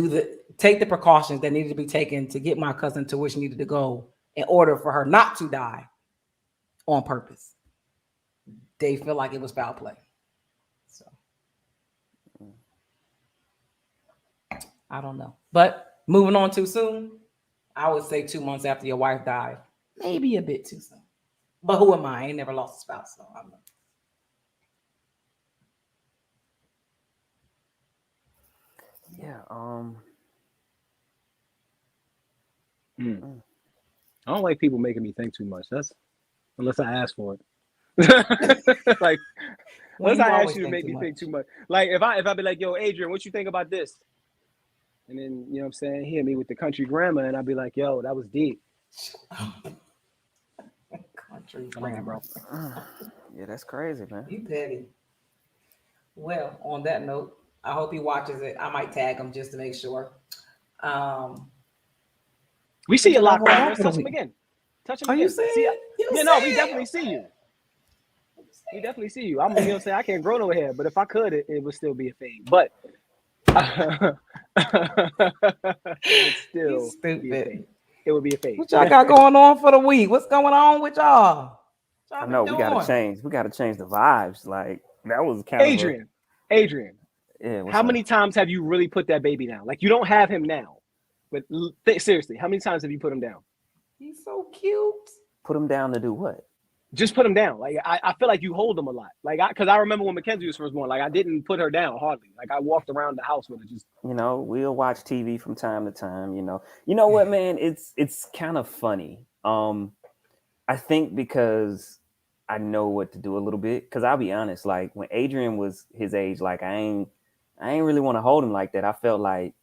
take the precautions that needed to be taken to get my cousin to where she needed to go in order for her not to die on purpose. They feel like it was foul play. So I don't know. But moving on too soon, I would say 2 months after your wife died. Maybe a bit too soon. But who am I? I ain't never lost a spouse, so I don't know. Yeah. I don't like people making me think too much. That's unless I ask for it. Like unless I ask you to make me think too much. Like if I be like, yo, Adrian, what you think about this? And then you know what I'm saying, he hit me with the country grammar, and I'd be like, yo, that was deep. Country grammar. Yeah, that's crazy, man. You petty. Well, on that note, I hope he watches it. I might tag him just to make sure. We see you a lot. Touch him again. Touch him again. You see it? We definitely see you. We definitely see you. I'm gonna say I can't grow no hair, but if I could, it would still be a fade. But it's still stupid. It would be a fade. What y'all got going on for the week? What's going on with y'all? I know we gotta change. We gotta change the vibes. Like that was kind of Adrian. Yeah. How many times have you really put that baby down? Like you don't have him now, but seriously, how many times have you put him down? He's so cute. Put him down to do what? Just put him down. Like I feel like you hold him a lot. Like because I remember when Mackenzie was first born. Like I didn't put her down hardly. Like I walked around the house with her. Just we'll watch TV from time to time. You know what, man? It's kind of funny. I think because I know what to do a little bit. Because I'll be honest, like when Adrian was his age, like I ain't really want to hold him like that. I felt like,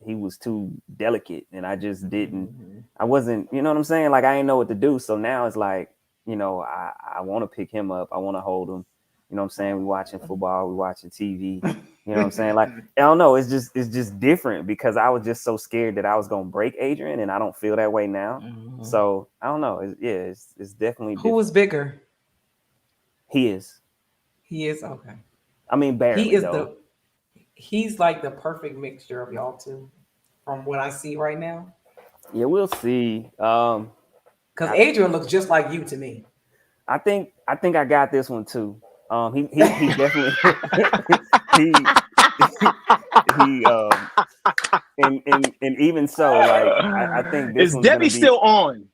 he was too delicate and I just didn't, I wasn't, you know what I'm saying? Like I didn't know what to do. So now it's like, I want to pick him up. I want to hold him. You know what I'm saying? We watching football, we watching TV. You know what I'm saying? Like, I don't know. It's just different because I was just so scared that I was going to break Adrian and I don't feel that way now. Mm-hmm. So I don't know. It's definitely different. Who was bigger? He is. He is? Okay. I mean, barely. He is he's like the perfect mixture of y'all two from what I see right now. Yeah, we'll see. Because Adrian looks just like you to me. I think I got this one too. He definitely and even so, like I think this is Debbie still on.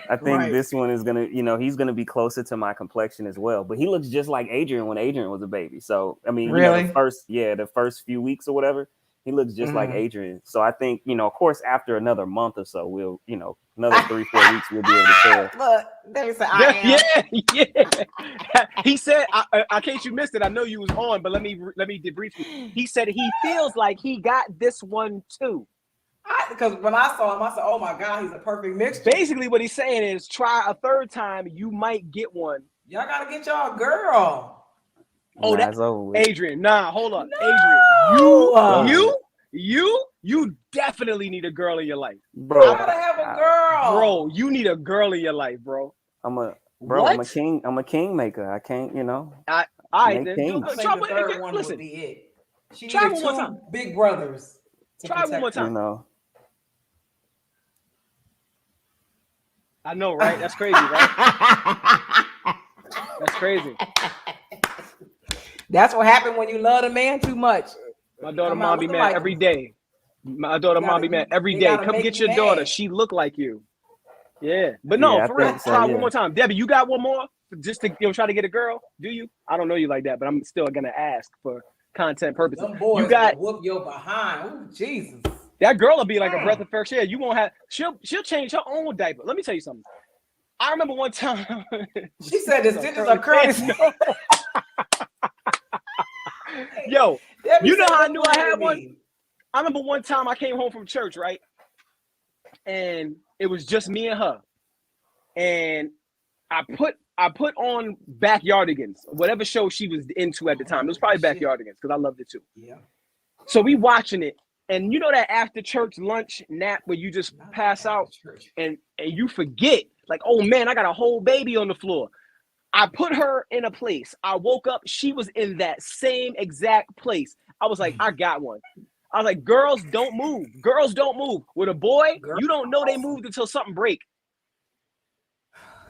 I think this one is gonna, he's gonna be closer to my complexion as well. But he looks just like Adrian when Adrian was a baby. So I mean, really? The first few weeks or whatever, he looks just like Adrian. So I think, of course, after another month or so, we'll, another 3-4 weeks, we'll be able to tell. Look, there's yeah. He said, in case you missed it, I know you was on, but let me debrief you. He said he feels like he got this one too. Because when I saw him, I said, "Oh my God, he's a perfect mixture." Basically, what he's saying is, try a third time, you might get one. Y'all gotta get y'all a girl. Oh, Nah, it's over with. Adrian. Nah, hold up, No! Adrian. You definitely need a girl in your life, Bro, I gotta have a girl. bro. You need a girl in your life, bro. I'm a What? king. I'm a kingmaker. I can't, All right, then. kings. I think the third one would be it. She Try needed one more 2 time. big brothers. Try one more time. You know. I know, right? That's crazy, right? That's crazy. That's what happened when you love a man too much. My daughter Come mom out be looking mad like every him. day. My daughter mom be mad every they day. gotta Come make get you your daughter. mad. She look like you. Yeah, but no, Yeah, I for real. think so, Try yeah. one more time, Debbie. You got one more just to try to get a girl? Do you? I don't know you like that, but I'm still gonna ask for content purposes. Them boys You got will whoop your behind. Oh, Jesus. that girl will be like a breath of fresh air. You won't have. She'll change her own diaper. Let me tell you something. I remember one time. She said the stitches are curly. Yo, Debbie you know said, how I "Look knew what I had it one? mean." I remember one time I came home from church, right? And it was just me and her. And I put on Backyardigans, whatever show she was into at the time. It was probably Backyardigans because I loved it too. Yeah. So we watching it. And you know that after church lunch nap where you just pass out and you forget, like, oh man, I got a whole baby on the floor. I put her in a place. I woke up. She was in that same exact place. I was like, I got one. I was like, girls don't move. Girls don't move. With a boy, you don't know they moved until something break.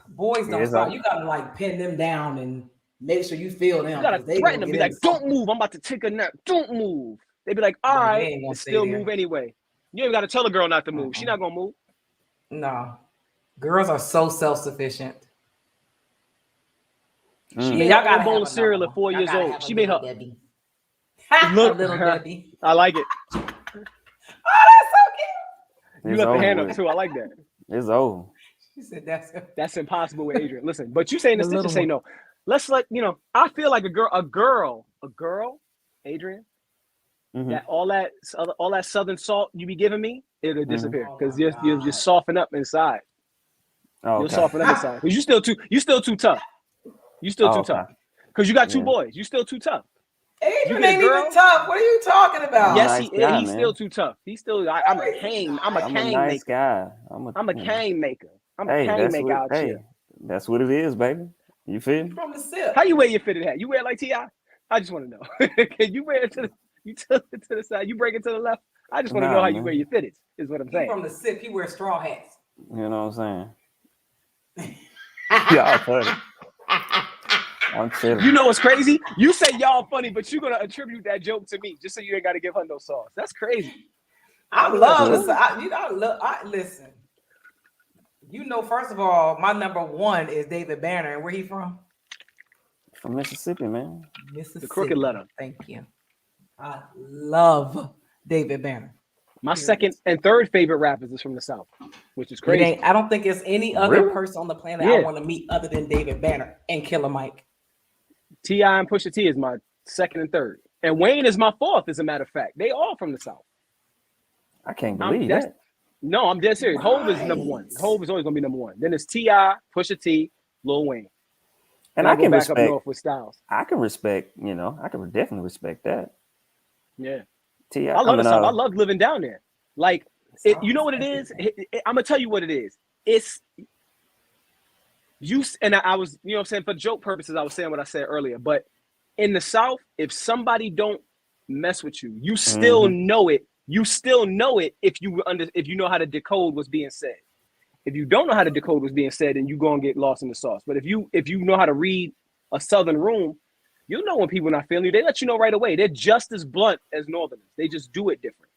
Boys don't stop. You gotta like pin them down and make sure you feel them. You gotta threaten them. Be like, don't move. I'm about to take a nap. Don't move. They be like, all right, still move anyway. You ain't gotta tell a girl not to move. She not gonna move. No. Girls are so self-sufficient. She made her own bowl of cereal at 4 years old. She made her Debbie. look. Little Debbie. I like it. Oh, that's so cute. You left the hand up too. I like that. It's over. She said that's impossible with Adrian. Listen, but you saying the stitches say no. Let's I feel like a girl, Adrian. Mm-hmm. That all that southern salt you be giving me, it'll disappear because you'll just soften up inside. Oh, You'll soften up inside because you still too tough. You still too tough because you got 2 boys. You still too tough. Adrian ain't even tough. What are you talking about? Yes, he's still too tough. He's still. I'm a cane. I'm a nice guy. I'm a cane maker. I'm a cane maker out here. That's what it is, baby. You feel me? From the sip. How you wear your fitted hat? You wear it like T.I.? I just want to know. Can you wear it to the side? You break it to the left? I just want to know how you wear your fitteds. Is what I'm saying. From the sip, he wears straw hats. You know what I'm saying? Y'all funny. I'm chilling. You know what's crazy? You say y'all funny, but you're gonna attribute that joke to me just so you ain't got to give her no sauce. That's crazy. I love this. Listen. You know, first of all, my number 1 is David Banner, and where he from? From Mississippi, man. Mississippi. The crooked letter. Thank you. I love David Banner. My second and third favorite rappers is from the South, which is crazy. I don't think there's any other person on the planet I want to meet other than David Banner and Killer Mike. T.I. and Pusha T is my second and third. And Wayne is my fourth, as a matter of fact. They all from the South. I can't believe that. No, I'm dead serious. Hove is number 1. Hove is always going to be number 1. Then it's T.I., Pusha T, Lil Wayne. And I can back respect. Up north with Styles. I can respect, I can definitely respect that. Yeah. T.I. I love the South. I love living down there. Like, you know what it is? I'm going to tell you what it is. It's you, and I was, you know what I'm saying, for joke purposes, I was saying what I said earlier. But in the South, if somebody don't mess with you, you still know it. You still know it if you know how to decode what's being said. If you don't know how to decode what's being said, then you go and get lost in the sauce. But if you know how to read a Southern room, you'll know when people are not feeling you. They let you know right away. They're just as blunt as Northerners. They just do it different.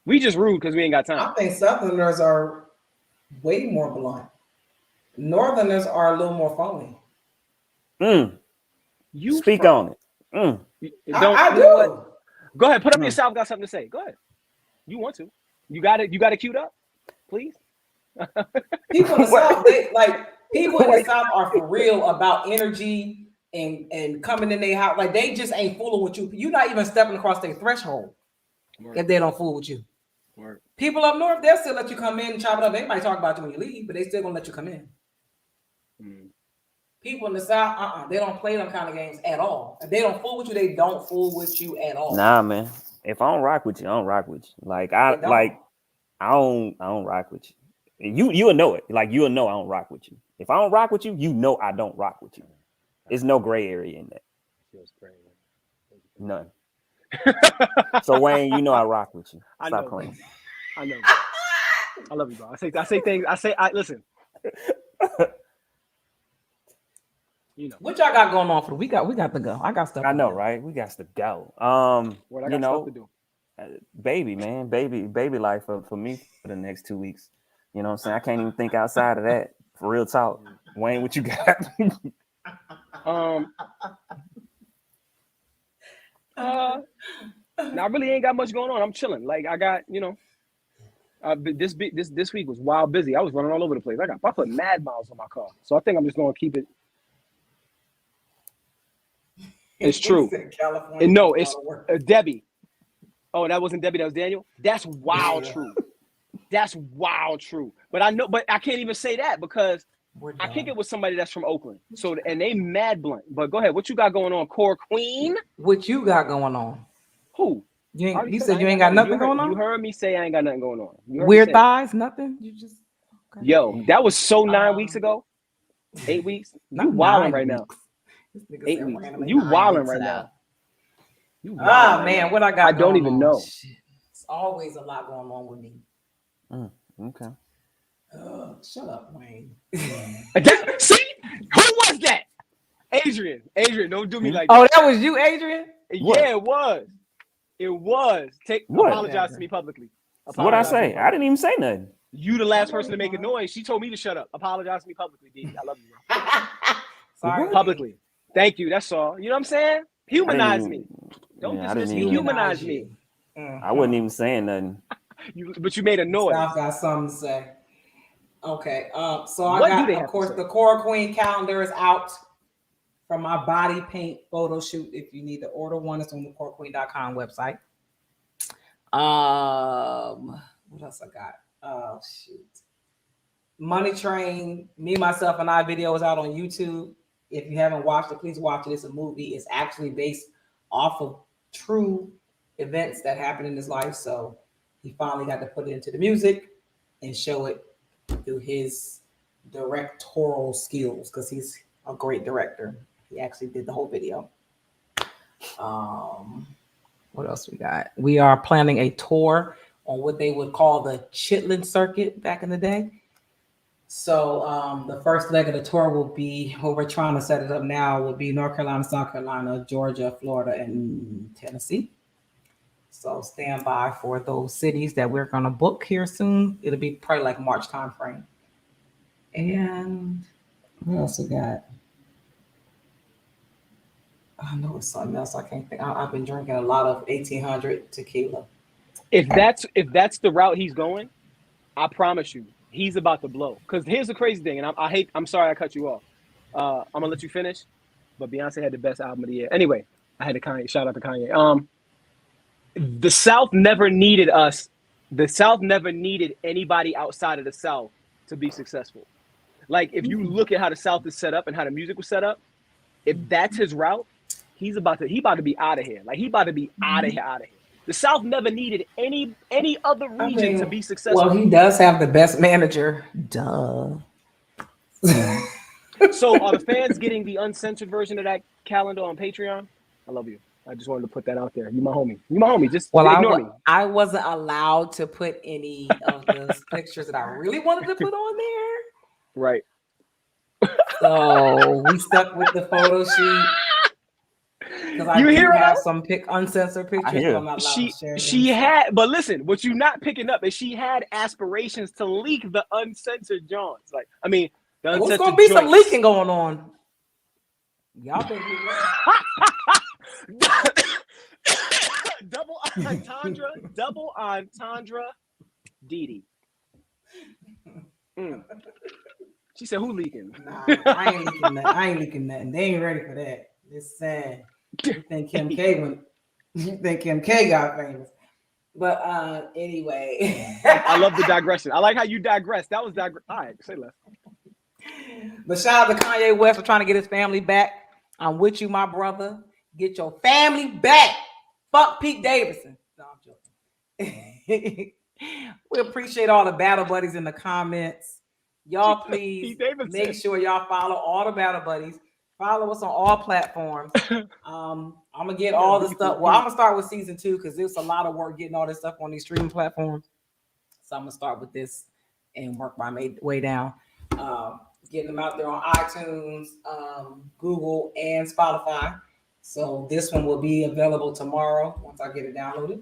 We just rude because we ain't got time. I think Southerners are way more blunt. Northerners are a little more phony. You speak on it. I do. Go ahead, put up your South. Got something to say. Go ahead. You want to? You got it. You got it queued up, please. People in the South, people in the South are for real about energy and coming in their house. Like they just ain't fooling with you. You're not even stepping across their threshold if they don't fool with you. Word. People up north, they'll still let you come in and chop it up. They might talk about you when you leave, but they still gonna let you come in. People in the South, they don't play them kind of games at all. If they don't fool with you, they don't fool with you at all. Nah, man. If I don't rock with you, I don't rock with you. Like I don't rock with you. You'll know it. Like you'll know I don't rock with you. If I don't rock with you, you know I don't rock with you. There's no gray area in that. None. So Wayne, you know I rock with you. Stop playing. I know. I love you, bro. I say things. I listen. You know what y'all got going on for the week? We got to go. I got stuff. I know, right? We got to go. What I got stuff to do. Baby life for me for the next 2 weeks. You know what I'm saying? I can't even think outside of that. For real talk. Wayne, what you got? Now I really ain't got much going on. I'm chilling. Like I got, this week was wild busy. I was running all over the place. I put mad miles on my car, so I think I'm just gonna keep it. It's true. And no, it's Debbie. Oh, that wasn't Debbie. That was Daniel. That's wild true. That's wild true. But I can't even say that because I kick it with somebody that's from Oakland. So and they mad blunt. But go ahead. What you got going on, Core Queen? What you got going on? Who? You said you ain't got nothing going on? You heard me say I ain't got nothing going on. Weird thighs, nothing? You just okay. Yo, that was so 9 weeks ago. 8 weeks. You wilding right now. 8 weeks. You wilding right now. Man, what I got? I don't even know. Shit. It's always a lot going on with me. Okay. Shut up, Wayne. See? Who was that? Adrian, don't do me like that. Oh, that was you, Adrian? What? Yeah, it was. It was. Apologize to me publicly. What'd I say? I didn't even say nothing. You the last person to make a noise. She told me to shut up. Apologize to me publicly, D. I love you, bro. Sorry. Publicly. Thank you. That's all. You know what I'm saying? Humanize me. Don't dismiss me. Humanize me. I wasn't even saying nothing. But you made a noise. I've got something to say. Okay. So I got, of course, the Core Queen calendar is out for my body paint photo shoot. If you need to order one, it's on the corequeen.com website. What else I got? Oh, shoot. Money Train, Me, Myself, and I video is out on YouTube. If you haven't watched it, please watch it. It's a movie. It's actually based off of true events that happened in his life. So he finally got to put it into the music and show it through his directorial skills because he's a great director. He actually did the whole video. What else we got? We are planning a tour on what they would call the Chitlin Circuit back in the day. So the first leg of the tour will be, where we're trying to set it up now, will be North Carolina, South Carolina, Georgia, Florida, and Tennessee. So stand by for those cities that we're going to book here soon. It'll be probably like March time frame. And what else we got? I know it's something else. I can't think. I've been drinking a lot of 1800 tequila. If that's the route he's going, I promise you, he's about to blow. Because here's the crazy thing, and I'm sorry I cut you off. I'm gonna let you finish, but Beyonce had the best album of the year. Anyway, I had to Kanye. Shout out to Kanye. The South never needed us. The South never needed anybody outside of the South to be successful. Like if you look at how the South is set up and how the music was set up, if that's his route, he about to be out of here. Like he about to be out of here. The South never needed any other region to be successful. Well, he does have the best manager. Duh. So are the fans getting the uncensored version of that calendar on Patreon? I love you. I just wanted to put that out there. You my homie. Just ignore me. I wasn't allowed to put any of those pictures that I really wanted to put on there. Right. So we stuck with the photo shoot. Because I do have some uncensored pictures, but I'm not allowed to share them. She had, but listen, what you're not picking up is she had aspirations to leak the uncensored joints. Like, I mean, the uncensored there's gonna be some leaking going on. Y'all think double entendre, Didi. She said, "Who leaking?" Nah, I ain't leaking nothing. They ain't ready for that. It's sad. You think Kim K got famous. But anyway. I love the digression. I like how you digress. That was digress. All right, say less. But shout out to Kanye West for trying to get his family back. I'm with you, my brother. Get your family back. Fuck Pete Davidson. No, I'm joking. We appreciate all the battle buddies in the comments. Y'all please make sure y'all follow all the battle buddies. Follow us on all platforms. I'm gonna get all the stuff. Well, I'm gonna start with season 2 because there's a lot of work getting all this stuff on these streaming platforms. So I'm gonna start with this and work my way down. Getting them out there on iTunes, Google, and Spotify. So this one will be available tomorrow once I get it downloaded.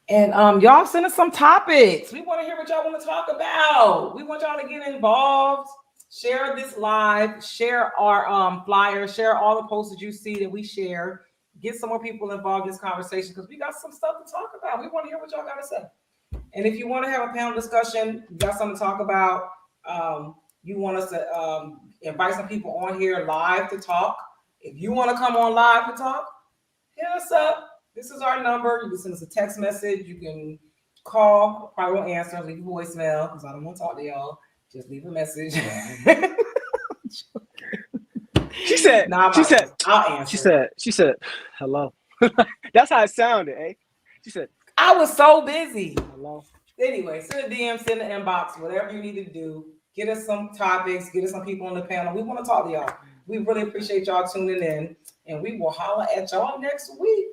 And y'all send us some topics. We want to hear what y'all want to talk about. We want y'all to get involved. Share this live. Share our flyer. Share all the posts that you see that we share. Get some more people involved in this conversation because we got some stuff to talk about. We want to hear what y'all got to say. And if you want to have a panel discussion, you got something to talk about. You want us to invite some people on here live to talk. If you want to come on live to talk, hit us up. This is our number. You can send us a text message. You can call. Probably won't answer. Leave a voicemail because I don't want to talk to y'all. Just leave a message. She said, I'll answer. She said, hello. That's how it sounded, eh? She said, I was so busy. hello. Anyway, send a DM, send an inbox, whatever you need to do. Get us some topics, get us some people on the panel. We want to talk to y'all. We really appreciate y'all tuning in, and we will holler at y'all next week.